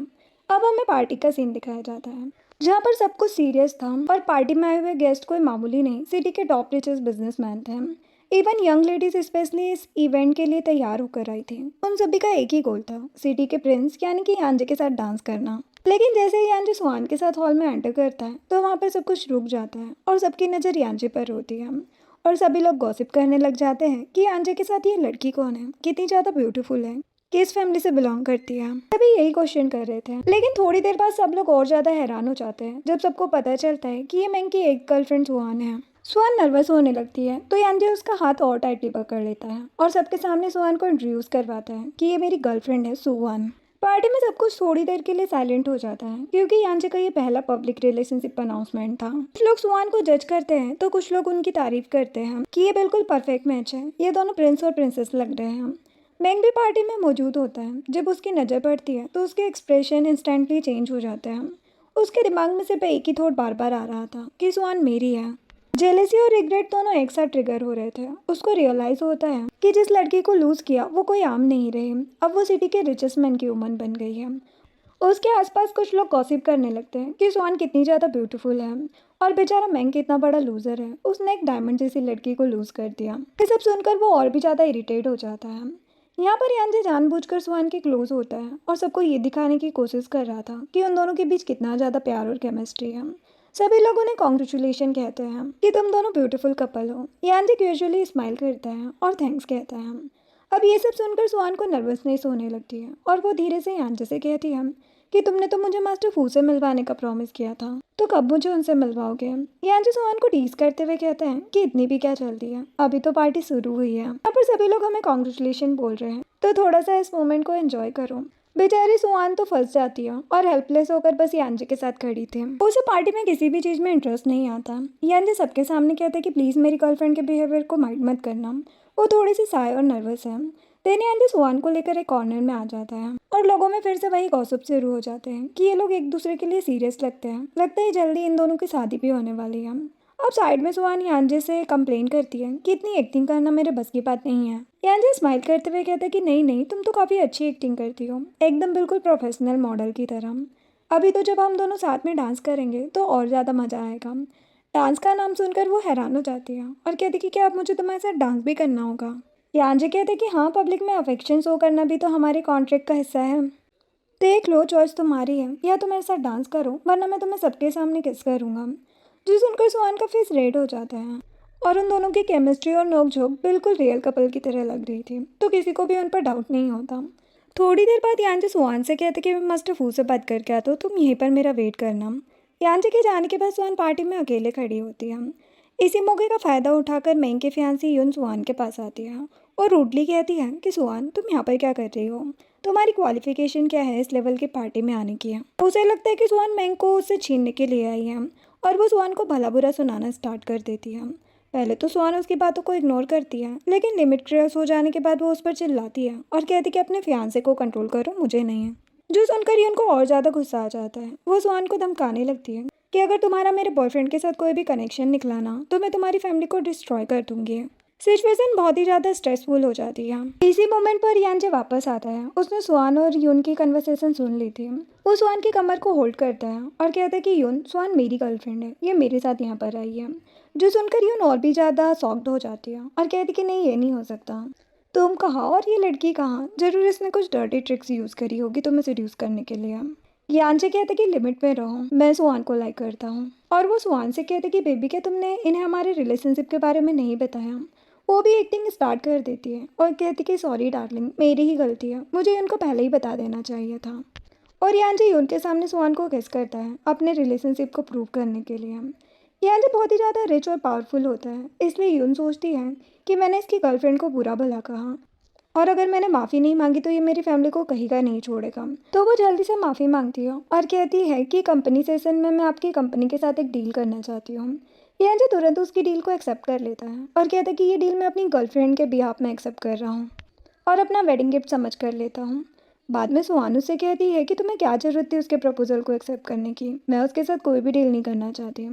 अब हमें पार्टी का सीन दिखाया जाता है जहाँ पर सब कुछ सीरियस था और पार्टी में आए हुए गेस्ट कोई मामूली नहीं, सिटी के टॉप रिचेस्ट बिजनेसमैन थे। इवन यंग लेडीज स्पेशली इस इवेंट के लिए तैयार होकर आई थी। उन सभी का एक ही गोल था, सिटी के प्रिंस यानी कि यांजे के साथ डांस करना। लेकिन जैसे ही यांजे सुहान के साथ हॉल में एंटर करता है तो वहाँ पर सब कुछ रुक जाता है और सबकी नज़र यांजे पर होती है और सभी लोग गॉसिप करने लग जाते हैं कि यांजे के साथ ये लड़की कौन है, कितनी ज़्यादा ब्यूटीफुल है, किस फैमिली से बिलोंग करती है। सभी यही क्वेश्चन कर रहे थे। लेकिन थोड़ी देर बाद सब लोग और ज़्यादा हैरान हो जाते हैं जब सबको पता चलता है कि ये मैंग की एक गर्लफ्रेंड सुहान है। सुहान नर्वस होने लगती है तो यांजे उसका हाथ और टाइटली पकड़ लेता है और सबके सामने सुहान को इंट्रोड्यूस करवाता है कि ये मेरी गर्लफ्रेंड है सुहान। पार्टी में सब कुछ थोड़ी देर के लिए साइलेंट हो जाता है क्योंकि यांजे का ये पहला पब्लिक रिलेशनशिप अनाउंसमेंट था। कुछ लोग सुहान को जज करते हैं तो कुछ लोग उनकी तारीफ करते हैं कि ये बिल्कुल परफेक्ट मैच है, ये दोनों प्रिंस और प्रिंसेस लग रहे हैं। मैंग भी पार्टी में मौजूद होता है। जब उसकी नज़र पड़ती है तो उसके एक्सप्रेशन इंस्टेंटली चेंज हो जाते हैं। उसके दिमाग में सिर्फ एक ही थॉट बार बार आ रहा था कि सुहान मेरी है। जेलेसी और रिग्रेट दोनों एक साथ ट्रिगर हो रहे थे। उसको रियलाइज होता है कि जिस लड़की को लूज किया वो कोई आम नहीं रही, अब वो सिटी के रिचेस्ट मैन की वुमन बन गई है। उसके आसपास कुछ लोग गॉसिप करने लगते हैं कि सुहान कितनी ज़्यादा ब्यूटीफुल है और बेचारा मैंग कितना बड़ा लूजर है, उसने एक डायमंड जैसी लड़की को लूज कर दिया। ये सब सुनकर वो और भी ज़्यादा इरिटेट हो जाता है। यहाँ पर यांजे जानबूझकर सुहान के क्लोज होता है और सबको ये दिखाने की कोशिश कर रहा था कि उन दोनों के बीच कितना ज़्यादा प्यार और केमिस्ट्री है। सभी लोग उन्हें कॉन्ग्रेचुलेशन कहते हैं कि तुम दोनों ब्यूटीफुल कपल हो। यांजे यूजुअली स्माइल करता है और थैंक्स कहता है। अब ये सब सुनकर सुहान को नर्वसनेस होने लगती है और वो धीरे से यांजे से कहती है कि तुमने तो मुझे मास्टर फू से मिलवाने का प्रॉमिस किया था, तो कब मुझे उनसे मिलवाओगे। यांजी सुहान को टीज करते हुए कहते हैं कि इतनी भी क्या चलती है, अभी तो पार्टी शुरू हुई है, यहाँ पर सभी लोग हमें कॉन्ग्रेचुलेशन बोल रहे हैं, तो थोड़ा सा इस मोमेंट को एंजॉय करो। बेचारी सुहान तो फंस जाती है और हेल्पलेस होकर बस यांजी के साथ खड़ी थी। उसे पार्टी में किसी भी चीज में इंटरेस्ट नहीं आता। यांजी सबके सामने कहते हैं कि प्लीज मेरी गर्लफ्रेंड के बिहेवियर को माइंड मत करना, वो थोड़ी सी साय और नर्वस है। देन यांजी सुहान को लेकर एक कॉर्नर में आ जाता है और लोगों में फिर से वही गॉसिप शुरू हो जाते हैं कि ये लोग एक दूसरे के लिए सीरियस लगते हैं, लगता है जल्दी इन दोनों की शादी भी होने वाली है। अब साइड में सुहान यांजी से कंप्लेन करती है कि इतनी एक्टिंग करना मेरे बस की बात नहीं है। यांजी स्माइल करते हुए कहता है कि नहीं नहीं, तुम तो काफ़ी अच्छी एक्टिंग करती हो, एकदम बिल्कुल प्रोफेशनल मॉडल की तरह। अभी तो जब हम दोनों साथ में डांस करेंगे तो और ज़्यादा मज़ा आएगा। डांस का नाम सुनकर वो हैरान हो जाती है और कहती कि क्या अब मुझे तुम्हारे साथ डांस भी करना होगा। यांजी कहते कि हाँ, पब्लिक में अफेक्शन शो करना भी तो हमारे कॉन्ट्रैक्ट का हिस्सा है। देख लो, चॉइस तुम्हारी है, या तो मेरे साथ डांस करो वरना मैं तुम्हें सबके सामने किस करूँगा। जी सुनकर सुहान का फेस रेड हो जाता है और उन दोनों की केमिस्ट्री और नोकझोंक बिल्कुल रियल कपल की तरह लग रही थी, तो किसी को भी उन पर डाउट नहीं होता। थोड़ी देर बाद यांजी सुहान से कहते कि मैं मास्टर फू से बात करके आता हूँ, तुम यहीं पर मेरा वेट करना। यांजी के जाने के बाद सुहान पार्टी में अकेले खड़ी होती है। इसी मौके का फ़ायदा उठाकर मेंग की फियांसी यून सुहान के पास आती है और रूडली कहती है कि सुहान, तुम यहाँ पर क्या कर रही हो, तुम्हारी क्वालिफिकेशन क्या है इस लेवल की पार्टी में आने की है। उसे लगता है कि सुहान मेंग को उससे छीनने के लिए आई है और वो सुहान को भला बुरा सुनाना स्टार्ट कर देती है। पहले तो सुहान उसकी बातों को इग्नोर करती है, लेकिन लिमिट क्रॉस हो जाने के बाद वो उस पर चिल्लाती है और कहती कि अपने फियांसे को कंट्रोल करो, मुझे नहीं है। जो सुनकर ही उनको और ज़्यादा गुस्सा आ जाता है। वो सुहान को धमकाने लगती है कि अगर तुम्हारा मेरे बॉयफ्रेंड के साथ कोई भी कनेक्शन निकला ना तो मैं तुम्हारी फैमिली को डिस्ट्रॉय कर दूंगी। सिचुएशन बहुत ही ज़्यादा स्ट्रेसफुल हो जाती है। इसी मोमेंट पर यांजे वापस आता है। उसने सुहान और यून की कन्वर्सेशन सुन ली थी। वो सुहान की कमर को होल्ड करता है और कहता है कि यून, सुहान मेरी गर्लफ्रेंड है, ये मेरे साथ यहाँ पर आई है। जो सुनकर यून और भी ज़्यादा शॉक्ड हो जाती है और कहती कि नहीं, ये नहीं हो सकता। तुम कहाँ और ये लड़की कहाँ, जरूर इसने कुछ डर्टी ट्रिक्स यूज़ करी होगी तुम्हें सीड्यूस करने के लिए। यांजे कहते कि लिमिट में रहो, मैं सुहान को लाइक करता हूँ। और वो सुहान से कहते कि बेबी, क्या तुमने इन्हें हमारे रिलेशनशिप के बारे में नहीं बताया। वो भी एक्टिंग स्टार्ट कर देती है और कहती कि सॉरी डार्लिंग, मेरी ही गलती है, मुझे उनको पहले ही बता देना चाहिए था। और यांजे उनके सामने सुहान को किस करता है अपने रिलेशनशिप को प्रूव करने के लिए। यांजे बहुत ही ज़्यादा रिच और पावरफुल होता है, इसलिए यून सोचती है कि मैंने इसकी गर्लफ्रेंड को बुरा भला कहा और अगर मैंने माफ़ी नहीं मांगी तो ये मेरी फैमिली को कहीं का नहीं छोड़ेगा। तो वो जल्दी से माफ़ी मांगती है और कहती है कि कंपनी सेशन में मैं आपकी कंपनी के साथ एक डील करना चाहती हूँ। यांजे तुरंत उसकी डील को एक्सेप्ट कर लेता है और कहता है कि ये डील मैं अपनी गर्लफ्रेंड के बिहाफ में एक्सेप्ट कर रहा हूँ और अपना वेडिंग गिफ्ट समझ कर लेता हूँ। बाद में सुहान उससे कहती है कि तुम्हें क्या ज़रूरत थी उसके प्रपोजल को एक्सेप्ट करने की, मैं उसके साथ कोई भी डील नहीं करना चाहती।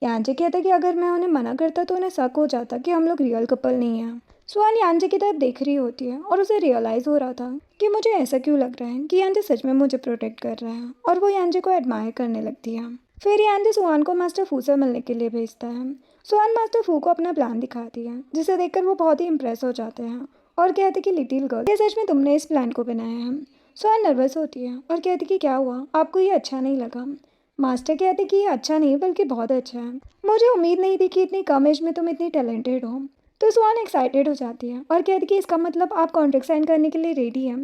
यांजे कहता है कि अगर मैं उन्हें मना करता तो उन्हें शक हो जाता कि हम लोग रियल कपल नहीं हैं। सुहान यांजे की तरफ देख रही होती है और उसे रियलाइज़ हो रहा था कि मुझे ऐसा क्यों लग रहा है कि यांजे सच में मुझे प्रोटेक्ट कर रहा है, और वो यांजे को एडमायर करने लगती है। फिर यांजे सुहान को मास्टर फू से मिलने के लिए भेजता है। सुहान मास्टर फू को अपना प्लान दिखाती है, जिसे देखकर वो बहुत ही इम्प्रेस हो जाते हैं और कहते कि लिटिल गर्ल, ये सच में तुमने इस प्लान को बनाया है। सुहान नर्वस होती है और कहती कि क्या हुआ, आपको ये अच्छा नहीं लगा। मास्टर कहते कि ये अच्छा नहीं बल्कि बहुत अच्छा है, मुझे उम्मीद नहीं थी कि इतनी कम एज में तुम इतनी टैलेंटेड हो। तो सुहान एक्साइटेड हो जाती है और कहती कि इसका मतलब आप कॉन्ट्रैक्ट साइन करने के लिए रेडी हैं।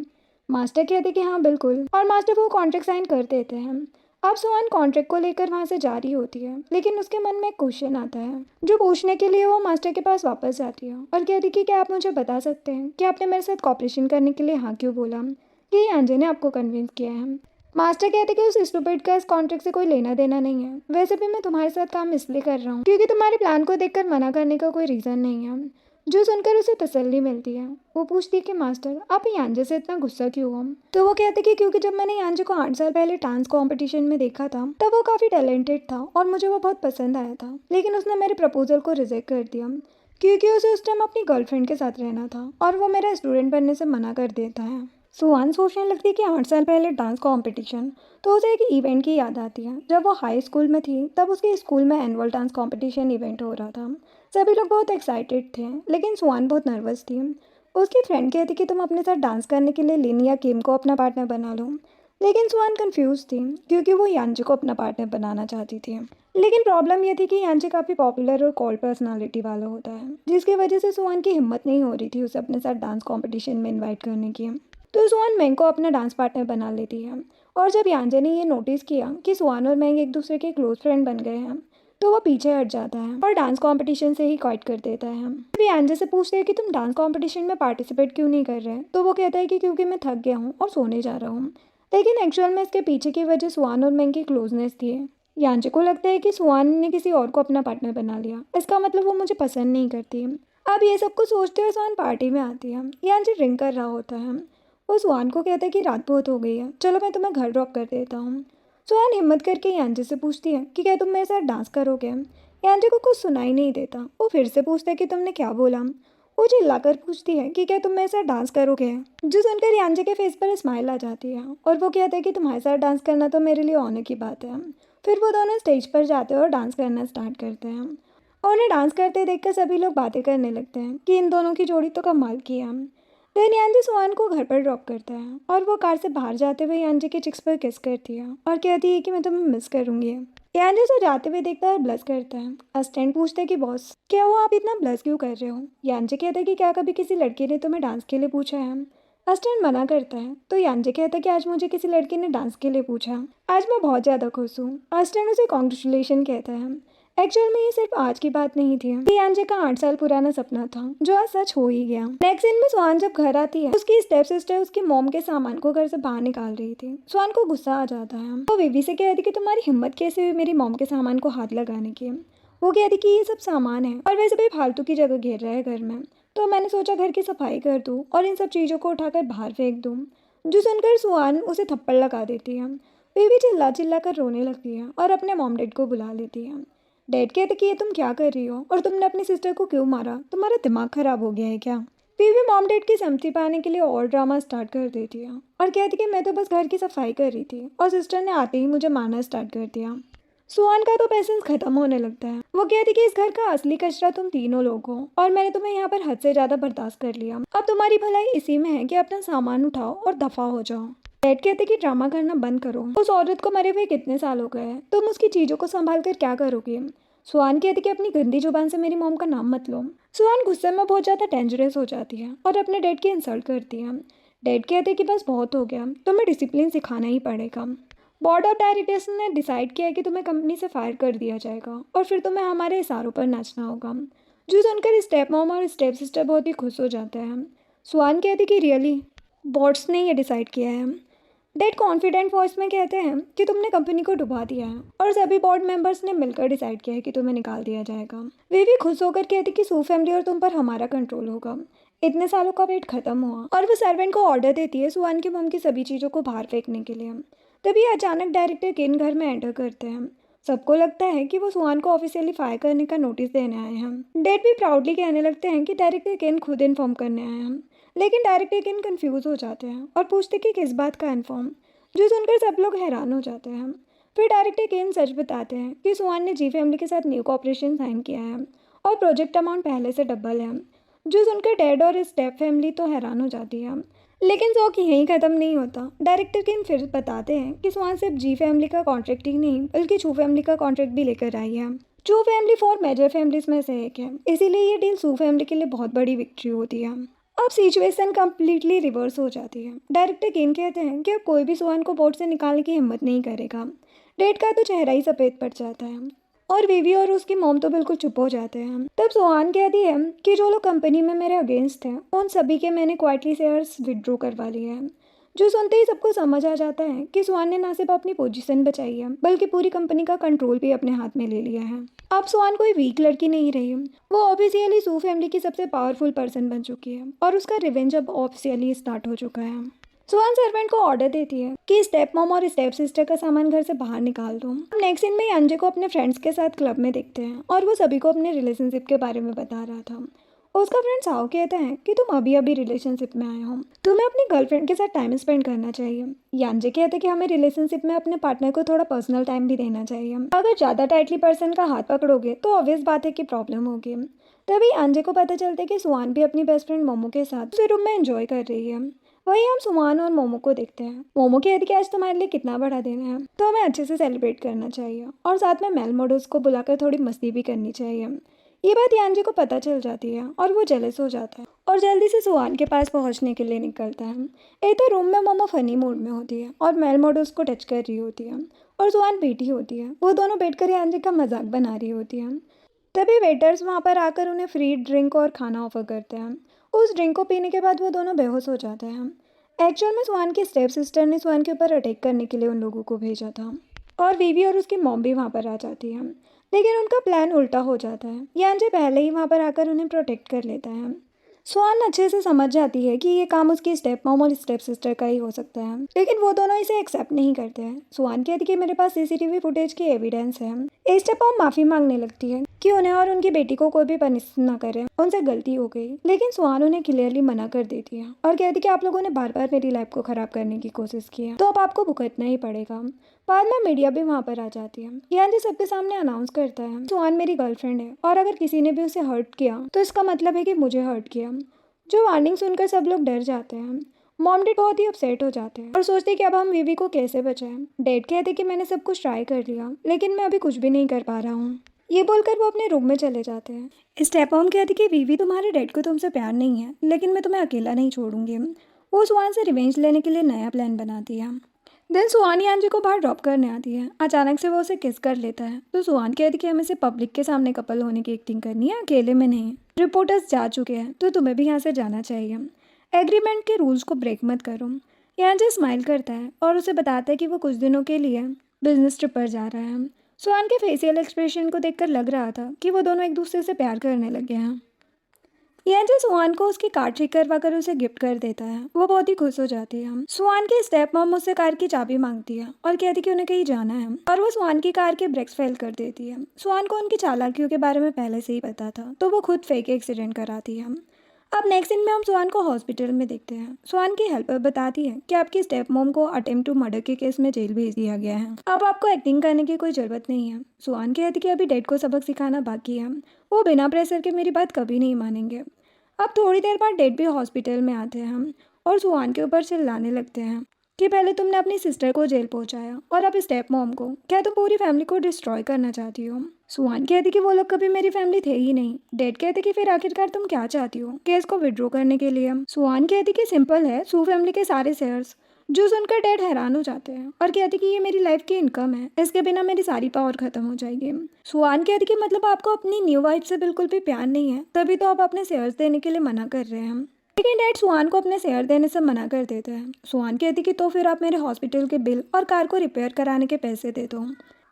मास्टर कहते कि हाँ बिल्कुल, और मास्टर वो कॉन्ट्रैक्ट साइन कर देते हैं। अब सुहान कॉन्ट्रैक्ट को लेकर वहाँ से जा रही होती है, लेकिन उसके मन में एक क्वेश्चन आता है जो पूछने के लिए वो मास्टर के पास वापस जाती है और कहती कि क्या आप मुझे बता सकते हैं कि आपने मेरे साथ कॉपरेशन करने के लिए हाँ क्यों बोला, कि यांजे ने आपको कन्विंस किया है। मास्टर कहते कि उस स्टूपिड का इस कॉन्ट्रैक्ट से कोई लेना देना नहीं है, वैसे भी मैं तुम्हारे साथ काम इसलिए कर रहा हूँ क्योंकि तुम्हारे प्लान को देखकर मना करने का कोई रीज़न नहीं है। जो सुनकर उसे तसल्ली मिलती है। वो पूछती है कि मास्टर, आप यांजे से इतना गुस्सा क्यों हो। तो वो कहते कि क्योंकि जब मैंने यांजे को 8 साल पहले डांस कॉम्पिटिशन में देखा था तब वो काफ़ी टैलेंटेड था और मुझे वो बहुत पसंद आया था, लेकिन उसने मेरे प्रपोजल को रिजेक्ट कर दिया क्योंकि उसे उस टाइम अपनी गर्लफ्रेंड के साथ रहना था और वो मेरा स्टूडेंट बनने से मना कर देता है। सुहान सोचने लगती है कि 8 साल पहले डांस कंपटीशन, तो उसे एक इवेंट की याद आती है। जब वो हाई स्कूल में थी तब उसके स्कूल में एनुअल डांस कंपटीशन इवेंट हो रहा था। सभी लोग बहुत एक्साइटेड थे, लेकिन सुहान बहुत नर्वस थी। उसकी फ्रेंड कहती कि तुम अपने साथ डांस करने के लिए लिन या किम को अपना पार्टनर बना लो, लेकिन सुहान कंफ्यूज थी क्योंकि वो यांजे को अपना पार्टनर बनाना चाहती थी। लेकिन प्रॉब्लम यह थी कि यांजे काफ़ी पॉपुलर और कॉल्ड पर्सनालिटी वाला होता है, जिसकी वजह से सुहान की हिम्मत नहीं हो रही थी उसे अपने साथ डांस कॉम्पिटिशन में इन्वाइट करने की। तो सुहान मेंग को अपना डांस पार्टनर बना लेती है और जब यांजे ने ये नोटिस किया कि सुहान और मैंग एक दूसरे के क्लोज फ्रेंड बन गए हैं तो वो पीछे हट जाता है और डांस कंपटीशन से ही क्विट कर देता है। जब यांजे से पूछते हैं कि तुम डांस कंपटीशन में पार्टिसिपेट क्यों नहीं कर रहे, तो वो कहता है कि क्योंकि मैं थक गया हूँ और सोने जा रहा हूँ। लेकिन एक्चुअल में इसके पीछे की वजह सुहान और मैंग की क्लोजनेस थी। यांजे को लगता है कि सुहान ने किसी और को अपना पार्टनर बना लिया, इसका मतलब वो मुझे पसंद नहीं करती। अब ये सब कुछ सोचते हुए सुहान पार्टी में आती है। यांजे ड्रिंक कर रहा होता है। वो सुहान को कहता है कि रात बहुत हो गई है, चलो मैं तुम्हें घर ड्रॉप कर देता हूँ। सुहान हिम्मत करके यांजे से पूछती है कि क्या तुम मेरे साथ डांस करोगे। यांजे को कुछ सुनाई नहीं देता। वो फिर से पूछता है कि तुमने क्या बोला। वो चिल्लाकर पूछती है कि क्या तुम मेरे साथ डांस करोगे, जो सुनकर यांजे के फेस पर स्माइल आ जाती है और वो कहता है कि तुम्हारे साथ डांस करना तो मेरे लिए ऑनर की बात है। फिर वो दोनों स्टेज पर जाते हैं और डांस करना स्टार्ट करते हैं। और उन्हें डांस करते देखकर सभी लोग बातें करने लगते हैं कि इन दोनों की जोड़ी तो कमाल की है। देन यांजे सुहान को घर पर ड्रॉप करता है और वो कार से बाहर जाते हुए यांजे के चिक्स पर किस करती है और कहती है कि मैं तुम्हें मिस करूंगी। यांजे उसे जाते हुए देखता है और ब्लश करता है। असिस्टेंट पूछता है कि बॉस क्या हुआ, आप इतना ब्लश क्यों कर रहे हो। यांजे कहता है कि क्या कभी किसी लड़के ने तुम्हें डांस के लिए पूछा है। असिस्टेंट मना करता है तो यांजे कहता है कि आज मुझे किसी लड़के ने डांस के लिए पूछा, आज मैं बहुत ज़्यादा खुश हूँ। असिस्टेंट उसे कॉन्ग्रेचुलेशन कहता है। एक्चुअल में ये सिर्फ आज की बात नहीं थी, ये यांजे का 8 साल पुराना सपना था जो आज सच हो ही गया। नेक्स्ट दिन में सुहान जब घर आती है, उसकी स्टेप सिस्टर उसकी मॉम के सामान को घर से बाहर निकाल रही थी। सुहान को गुस्सा आ जाता है। वो विवी से कहती कि तुम्हारी हिम्मत कैसे हुई मेरी मॉम के सामान को हाथ लगाने की। वो कहती कि ये सब सामान है और वैसे भी फालतू की जगह घेर रहा है घर में, तो मैंने सोचा घर की सफाई कर दूँ और इन सब चीज़ों को उठाकर बाहर फेंक दूँ। जो सुनकर सुहान उसे थप्पड़ लगा देती है। विवी चिल्ला चिल्ला कर रोने लगती है और अपने मॉम डैड को बुला लेती है। डैड कहते कि ये तुम क्या कर रही हो और तुमने अपनी सिस्टर को क्यों मारा, तुम्हारा दिमाग खराब हो गया है क्या। फिर भी मॉम डैड की सहमति पाने के लिए और ड्रामा स्टार्ट कर देती है और कहती कि मैं तो बस घर की सफाई कर रही थी और सिस्टर ने आते ही मुझे मारना स्टार्ट कर दिया। सुहान का तो पेशेंस खत्म होने लगता है। वो कहती कि इस घर का असली कचरा तुम तीनों लोग हो और मैंने तुम्हें यहाँ पर हद से ज़्यादा बर्दाश्त कर लिया। अब तुम्हारी भलाई इसी में है कि अपना सामान उठाओ और दफा हो जाओ। डैड कहते कि ड्रामा करना बंद करो, उस औरत को मरे हुए कितने साल हो गए हैं, तुम उसकी चीज़ों को संभाल कर क्या करोगे। सुहान कहती कि अपनी गंदी जुबान से मेरी मॉम का नाम मत लो। सुहान गुस्से में बहुत ज़्यादा डेंजरस हो जाती है और अपने डैड की इंसल्ट करती है। डैड कहते कि बस बहुत हो गया, तुम्हें डिसिप्लिन सिखाना ही पड़ेगा। बोर्ड ऑफ डायरेक्टर्स ने डिसाइड किया है कि तुम्हें कंपनी से फायर कर दिया जाएगा और फिर तुम्हें हमारे इशारों पर नाचना होगा। जो सुनकर स्टेप मॉम और स्टेप सिस्टर बहुत ही खुश हो जाते हैं। सुहान कहती कि रियली बॉर्ड्स ने ये डिसाइड किया है। डैड कॉन्फिडेंट वॉइस में कहते हैं कि तुमने कंपनी को डुबा दिया है और सभी बोर्ड मेंबर्स ने मिलकर डिसाइड किया है कि तुम्हें निकाल दिया जाएगा। वे भी खुश होकर कहती कि सू फैमिली और तुम पर हमारा कंट्रोल होगा। इतने सालों का वेट खत्म हुआ और वो सर्वेंट को ऑर्डर देती है सुहान की मॉम की सभी चीज़ों को बाहर फेंकने के लिए। तभी अचानक डायरेक्टर केन घर में एंटर करते हैं। सबको लगता है कि वो सुहान को ऑफिशियली फायर करने का नोटिस देने आए हैं। डैड भी प्राउडली कहने लगते हैं कि डायरेक्टर केन खुद इन्फॉर्म करने आए हैं। लेकिन डायरेक्टर केन कंफ्यूज हो जाते हैं और पूछते कि किस बात का इन्फॉर्म, जो सुनकर सब लोग हैरान हो जाते हैं। फिर डायरेक्टर केन सच बताते हैं कि सुहान ने जी फैमिली के साथ न्यू कॉपरेशन साइन किया है और प्रोजेक्ट अमाउंट पहले से डबल है। जो सुनकर डैड और स्टेप फैमिली तो हैरान हो जाती है। लेकिन शौक यहीं ख़त्म नहीं होता। डायरेक्टर केन फिर बताते हैं कि सुहान सिर्फ जी फैमिली का कॉन्ट्रैक्ट ही नहीं बल्कि चू फैमिली का कॉन्ट्रैक्ट भी लेकर आई है। चू फैमिली 4 मेजर फैमिलीज में से एक है, इसीलिए ये डील सू फैमिली के लिए बहुत बड़ी विक्ट्री होती है। अब सिचुएशन कम्प्लीटली रिवर्स हो जाती है। डायरेक्टर केन कहते हैं कि अब कोई भी सुहान को बोर्ड से निकालने की हिम्मत नहीं करेगा। डैड का तो चेहरा ही सफ़ेद पड़ जाता है और विवी और उसकी मॉम तो बिल्कुल चुप हो जाते हैं। तब सुहान कहती है कि जो लोग कंपनी में मेरे अगेंस्ट थे उन सभी के मैंने क्वाइटली शेयर्स विड्रॉ करवा लिए हैं। जो सुनते ही सबको समझ आ जाता है कि सुहान ने ना सिर्फ अपनी पोजीशन बचाई है बल्कि पूरी कंपनी का कंट्रोल भी अपने हाथ में ले लिया है। अब सुहान कोई वीक लड़की नहीं रही, वो ऑफिशियली सू फैमिली की सबसे पावरफुल पर्सन बन चुकी है और उसका रिवेंज अब ऑफिशियली स्टार्ट हो चुका है। सुहान सर्वेंट को ऑर्डर देती है कि स्टेप मॉम और स्टेप सिस्टर का सामान घर से बाहर निकाल दो। नेक्स्ट सीन में अंजय को अपने फ्रेंड्स के साथ क्लब में देखते हैं और वो सभी को अपने रिलेशनशिप के बारे में बता रहा था। उसका फ्रेंड साओ कहता है कि तुम अभी अभी रिलेशनशिप में आए हो, तुम्हें अपनी गर्लफ्रेंड के साथ टाइम स्पेंड करना चाहिए। यांजे कहते हैं कि हमें रिलेशनशिप में अपने पार्टनर को थोड़ा पर्सनल टाइम भी देना चाहिए। अगर ज़्यादा टाइटली पर्सन का हाथ पकड़ोगे तो ऑब्वियस बात है कि प्रॉब्लम होगी। तभी अंजय को पता चलता है कि सुहान भी अपनी बेस्ट फ्रेंड मोमो के साथ उसी रूम में एंजॉय कर रही है। वहीं हम सुहान और मोमो को देखते हैं। मोमो कहती है कि आज तुम्हारे लिए कितना बड़ा दिन है, तो हमें अच्छे से सेलिब्रेट करना चाहिए और साथ में मेल मॉडल्स को बुलाकर थोड़ी मस्ती भी करनी चाहिए। ये बात यांजी को पता चल जाती है और वो जेलस हो जाता है और जल्दी से सुहान के पास पहुंचने के लिए निकलता है। एक तो रूम में मोमो फनी मूड में होती है और मेल मोड उसको टच कर रही होती है और सुहान बैठी होती है। वो दोनों बैठकर यांजी का मजाक बना रही होती है। तभी वेटर्स वहाँ पर आकर उन्हें फ्री ड्रिंक और खाना ऑफर करते हैं। उस ड्रिंक को पीने के बाद वो दोनों बेहोश हो जाते हैं। एक्चुअल में सुहान की स्टेप सिस्टर ने सुहान के ऊपर अटैक करने के लिए उन लोगों को भेजा था और वीवी और उसकी मॉम भी वहाँ पर आ जाती है, लेकिन उनका प्लान उल्टा हो जाता है। यांजे पहले ही वहाँ पर आकर उन्हें प्रोटेक्ट कर लेता है। सुहान अच्छे से समझ जाती है कि ये काम उसकी स्टेप मॉम और स्टेप सिस्टर का ही हो सकता है, लेकिन वो दोनों इसे एक्सेप्ट नहीं करते हैं। सुहान कहती कि मेरे पास सीसीटीवी फुटेज की एविडेंस है। स्टेप मॉम माफ़ी मांगने लगती है कि उन्हें और उनकी बेटी को कोई भी पनिश ना करे, उनसे गलती हो गई, लेकिन सुहान उन्हें क्लियरली मना कर देती है और कहती कि आप लोगों ने बार बार मेरी लाइफ को ख़राब करने की कोशिश की है, तो अब आपको भुगतना ही पड़ेगा। बाद में मीडिया भी वहाँ पर आ जाती है। यांजी सबके सामने अनाउंस करता है सुहान मेरी गर्लफ्रेंड है और अगर किसी ने भी उसे हर्ट किया तो इसका मतलब है कि मुझे हर्ट किया। जो वार्निंग सुनकर सब लोग डर जाते हैं। मॉम डैड बहुत ही अपसेट हो जाते हैं और सोचते कि अब हम वीवी को कैसे बचाएं। डैड कहते कि मैंने सब कुछ ट्राई कर लिया, लेकिन मैं अभी कुछ भी नहीं कर पा रहा हूँ। ये बोलकर वो अपने रूम में चले जाते हैं। स्टेप मॉम कहती कि वीवी तुम्हारे डैड को तुमसे प्यार नहीं है, लेकिन मैं तुम्हें अकेला नहीं छोड़ूंगी। वो सुहान से रिवेंज लेने के लिए नया प्लान बनाती है। देन सुहान यांजी को बाहर ड्रॉप करने आती है। अचानक से वो उसे किस कर लेता है तो सुहान कहती कि हमें से पब्लिक के सामने कपल होने की एक्टिंग करनी है, अकेले में नहीं। रिपोर्टर्स जा चुके हैं तो तुम्हें भी यहाँ से जाना चाहिए। एग्रीमेंट के रूल्स को ब्रेक मत करो। यांजी स्माइल करता है और उसे बताता है कि वो कुछ दिनों के लिए बिजनेस ट्रिप पर जा रहा है। सुहान के फेशियल एक्सप्रेशन को देखकर लग रहा था कि वो दोनों एक दूसरे से प्यार करने लगे हैं। यांजी सुहान को उसकी कार ठीक करवा कर उसे गिफ्ट कर देता है। वो बहुत ही खुश हो जाती है। सुहान की स्टेप मॉम उससे कार की चाबी मांगती है और कहती कि उन्हें कहीं जाना है और वो सुहान की कार के ब्रेक्स फेल कर देती है। सुहान को उनकी चालाकियों के बारे में पहले से ही पता था, तो वो खुद फेक एक्सीडेंट कराती है। अब नेक्स्ट सीन में हम सुहान को हॉस्पिटल में देखते हैं। सुहान की हेल्पर बताती है कि आपकी स्टेप मॉम को अटेम्प्ट टू मर्डर के केस में जेल भेज दिया गया है। अब आपको एक्टिंग करने की कोई ज़रूरत नहीं है। सुहान कहती कि अभी डैड को सबक सिखाना बाकी है, वो बिना प्रेशर के मेरी बात कभी नहीं मानेंगे। अब थोड़ी देर बाद डैड भी हॉस्पिटल में आते हैं हम और सुहान के ऊपर चिल्लाने लगते हैं कि पहले तुमने अपनी सिस्टर को जेल पहुंचाया और अब स्टेप मॉम को, क्या तुम पूरी फैमिली को डिस्ट्रॉय करना चाहती हो। सुहान कहती कि वो लोग कभी मेरी फैमिली थे ही नहीं। डैड कहते कि फिर आखिरकार तुम क्या चाहती हो, केस को विड्रॉ करने के लिए। सुहान कहती कि सिंपल है, सू फैमिली के सारे शेयर्स। जो सुनकर डैड हैरान हो जाते हैं और कहती कि ये मेरी लाइफ की इनकम है, इसके बिना मेरी सारी पावर खत्म हो जाएगी। सुहान कहती कि मतलब आपको अपनी न्यू वाइफ से बिल्कुल भी प्यार नहीं है, तभी तो आप अपने शेयर्स देने के लिए मना कर रहे हैं। लेकिन डैड सुहान को अपने शेयर देने से मना कर देते हैं। सुहान कहती कि तो फिर आप मेरे हॉस्पिटल के बिल और कार को रिपेयर कराने के पैसे दे दो।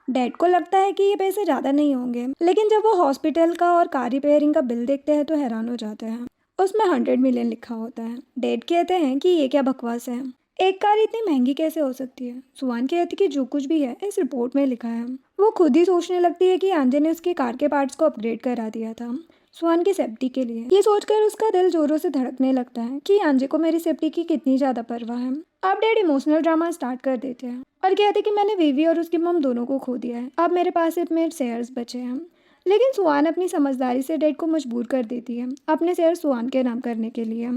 डैड को लगता है कि ये पैसे ज़्यादा नहीं होंगे, लेकिन जब वो हॉस्पिटल का और कार रिपेयरिंग का बिल देखते हैं तो हैरान हो जाते हैं। उसमें 100 मिलियन लिखा होता है। डैड कहते हैं कि ये क्या बकवास है, एक कार इतनी महंगी कैसे हो सकती है। सुहान कहती कि जो कुछ भी है इस रिपोर्ट में लिखा है। वो खुद ही सोचने लगती है कि यांजे ने उसकी कार के पार्ट्स को अपग्रेड करा दिया था सुहान की सेफ्टी के लिए। ये सोचकर उसका दिल जोरों से धड़कने लगता है कि यांजे को मेरी सेफ्टी की कितनी ज़्यादा परवाह है। अब डैड इमोशनल ड्रामा स्टार्ट कर देते हैं और कहते कि मैंने वीवी और उसकी मम दोनों को खो दिया है, अब मेरे पास सिर्फ मेरे शेयर्स बचे हैं। लेकिन सुहान अपनी समझदारी से डैड को मजबूर कर देती है अपने शेयर सुहान के नाम करने के लिए।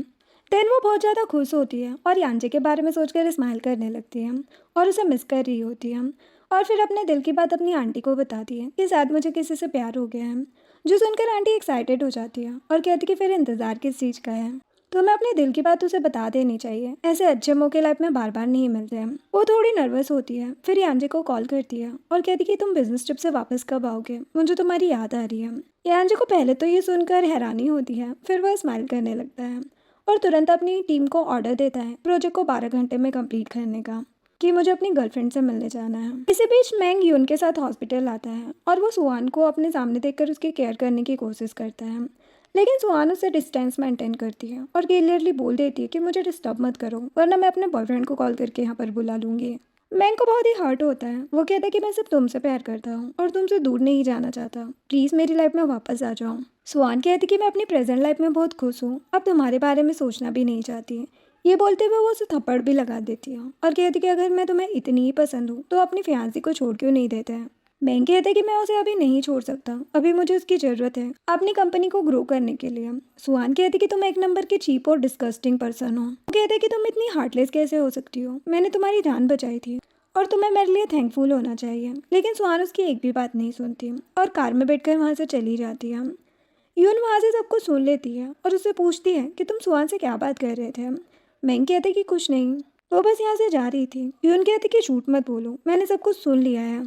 देन वो बहुत ज़्यादा खुश होती है और यांजे के बारे में सोचकर स्माइल करने लगती है और उसे मिस कर रही होती है और फिर अपने दिल की बात अपनी आंटी को बताती है कि शायद मुझे किसी से प्यार हो गया है। जो सुनकर आंटी एक्साइटेड हो जाती है और कहती कि फिर इंतज़ार किस चीज़ का है, तो हमें अपने दिल की बात उसे बता देनी चाहिए, ऐसे अच्छे मौके लाइफ में बार बार नहीं मिलते हैं। वो थोड़ी नर्वस होती है, फिर यांजे को कॉल करती है और कहती कि तुम बिजनेस ट्रिप से वापस कब आओगे, मुझे तुम्हारी याद आ रही है। यांजे को पहले तो ये सुनकर हैरानी होती है, फिर वह स्माइल करने लगता है और तुरंत अपनी टीम को ऑर्डर देता है प्रोजेक्ट को 12 घंटे में कंप्लीट करने का, कि मुझे अपनी गर्लफ्रेंड से मिलने जाना है। इसी बीच मैंग यून के साथ हॉस्पिटल आता है और वो सुहान को अपने सामने देखकर उसकी केयर करने की कोशिश करता है, लेकिन सुहान उससे डिस्टेंस मेंटेन करती है और क्लियरली बोल देती है कि मुझे डिस्टर्ब मत करो, वरना मैं अपने बॉयफ्रेंड को कॉल करके यहाँ पर बुला लूँगी। मैंग को बहुत ही हर्ट होता है। वो कहता है कि मैं सिर्फ तुमसे प्यार करता हूँ और तुमसे दूर नहीं जाना चाहता, प्लीज़ मेरी लाइफ में वापस आ जाओ। सुहान कहती कि मैं अपनी प्रेजेंट लाइफ में बहुत खुश हूँ, अब तुम्हारे बारे में सोचना भी नहीं चाहती। ये बोलते हुए वो उसे थप्पड़ भी लगा देती है और कहती कि अगर मैं तुम्हें इतनी ही पसंद हूँ तो अपनी फियांसी को छोड़ क्यों नहीं देते हैं। मैंग कहते कि मैं उसे अभी नहीं छोड़ सकता, अभी मुझे उसकी ज़रूरत है अपनी कंपनी को ग्रो करने के लिए। सुहान कहती कि तुम एक नंबर की चीप और डिस्गस्टिंग पर्सन हो। वो कहते कि तुम इतनी हार्टलेस कैसे हो सकती हो, मैंने तुम्हारी जान बचाई थी और तुम्हें मेरे लिए थैंकफुल होना चाहिए। लेकिन सुहान उसकी एक भी बात नहीं सुनती और कार में बैठकर वहाँ से चली जाती है। यून वहाँ से सब कुछ सुन लेती है और उससे पूछती है कि तुम सुहान से क्या बात कर रहे थे। मैंग कहते कि कुछ नहीं, वो बस यहाँ से जा रही थी। यून कहते कि झूठ मत बोलो, मैंने सब कुछ सुन लिया है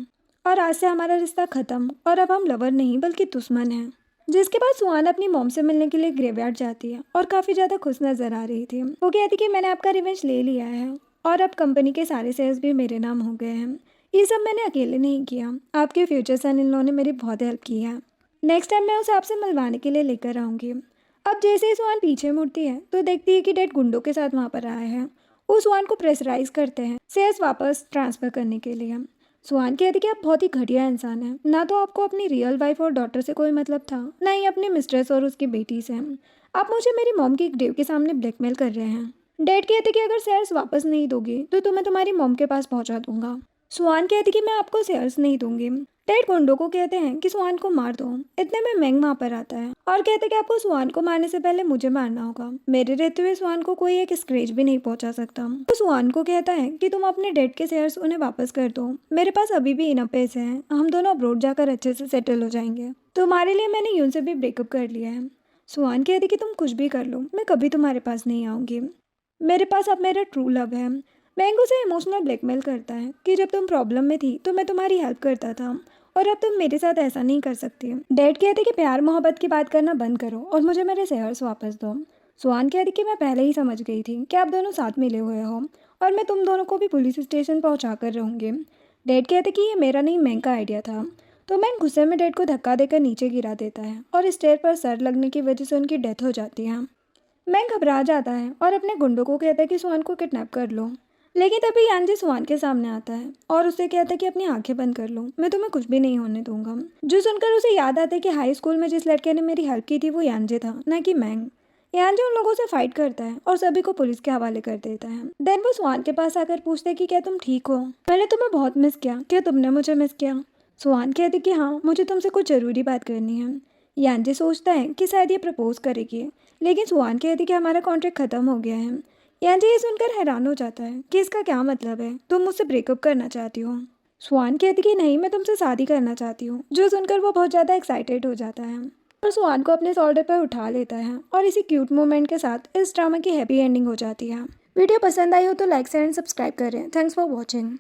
और आज से हमारा रिश्ता खत्म और अब हम लवर नहीं बल्कि दुश्मन हैं। जिसके बाद सुहान अपनी मॉम से मिलने के लिए ग्रेवयार्ड जाती है और काफ़ी ज़्यादा खुश नजर आ रही थी। वो कहती कि मैंने आपका रिवेंज ले लिया है और अब कंपनी के सारे शेयर्स भी मेरे नाम हो गए हैं। ये सब मैंने अकेले नहीं किया, आपके फ्यूचर सन इन लॉ ने मेरी बहुत हेल्प की है। नेक्स्ट टाइम मैं उसे आपसे मिलवाने के लिए लेकर आऊँगी। अब जैसे ही सुहान पीछे मुड़ती है तो देखती है कि डेड गुंडों के साथ वहाँ पर आए हैं। वो सुहान को प्रेशराइज करते हैं शेयर्स वापस ट्रांसफ़र करने के लिए। सुहान कहती कि आप बहुत ही घटिया इंसान हैं, ना तो आपको अपनी रियल वाइफ और डॉटर से कोई मतलब था, ना ही अपनी मिस्ट्रेस और उसकी बेटी से। आप मुझे मेरी मॉम की ग्रेव के सामने ब्लैकमेल कर रहे हैं। डैड कहते कि अगर शेयर्स वापस नहीं दोगी तो तुम्हें तुम्हारी मॉम के पास पहुंचा दूंगा। सुहान कहती कि मैं आपको शेयर्स नहीं दूंगी। डैड गुंडों को कहते हैं कि सुहान को मार दो। इतने में मैंग वहाँ पर आता है और कहते कि आपको सुहान को मारने से पहले मुझे मारना होगा, मेरे रहते हुए सुहान को कोई एक स्क्रैच भी नहीं पहुंचा सकता। वो सुहान को कहता है कि तुम अपने डैड के शेयर्स उन्हें वापस कर दो, मेरे पास अभी भी इनफ पैसे हैं, हम दोनों अब्रॉड जाकर अच्छे से सेटल हो जाएंगे। तुम्हारे लिए मैंने यून से भी ब्रेकअप कर लिया है। सुहान कहती कि तुम कुछ भी कर लो, मैं कभी तुम्हारे पास नहीं आऊँगी, मेरे पास अब मेरा ट्रू लव है। मैंग उसे इमोशनल ब्लैकमेल करता है कि जब तुम प्रॉब्लम में थी तो मैं तुम्हारी हेल्प करता था और अब तुम मेरे साथ ऐसा नहीं कर सकती। डैड कहते कि प्यार मोहब्बत की बात करना बंद करो और मुझे मेरे शेयर्स वापस दो। सुहान कहती कि मैं पहले ही समझ गई थी कि आप दोनों साथ मिले हुए हो और मैं तुम दोनों को भी पुलिस स्टेशन पहुंचा कर रहूँगी। डैड कहते कि ये मेरा नहीं मैंग का आइडिया था। तो मैंग गुस्से में डैड को धक्का देकर नीचे गिरा देता है और स्टेयर पर सर लगने की वजह से उनकी डेथ हो जाती है। मैंग घबरा जाता है और अपने गुंडों को कहता है कि सुहान को किडनैप कर लो। लेकिन तभी यांजी सुहान के सामने आता है और उसे कहता है कि अपनी आंखें बंद कर लो, मैं तुम्हें कुछ भी नहीं होने दूंगा। जो सुनकर उसे याद आता है कि हाई स्कूल में जिस लड़के ने मेरी हेल्प की थी वो यांजे था, न कि मैंग। यांजे उन लोगों से फाइट करता है और सभी को पुलिस के हवाले कर देता है। देन वो सुहान के पास आकर पूछते कि क्या तुम ठीक हो, मैंने तुम्हें बहुत मिस किया, क्या तुमने मुझे मिस किया। सुहान कहते कि हाँ, मुझे तुमसे कुछ ज़रूरी बात करनी है। यांजे सोचता है कि शायद ये प्रपोज करेगी, लेकिन सुहान कहती कि हमारा कॉन्ट्रैक्ट खत्म हो गया है। यांजे ये सुनकर हैरान हो जाता है कि इसका क्या मतलब है, तुम मुझसे ब्रेकअप करना चाहती हो। सुहान कहती कि नहीं, मैं तुमसे शादी करना चाहती हूँ। जो सुनकर वो बहुत ज़्यादा एक्साइटेड हो जाता है और सुहान को अपने शोल्डर पर उठा लेता है और इसी क्यूट मोमेंट के साथ इस ड्रामा की हैप्पी एंडिंग हो जाती है। वीडियो पसंद आई हो तो लाइक शेयर एंड सब्सक्राइब करें। Thanks for watching.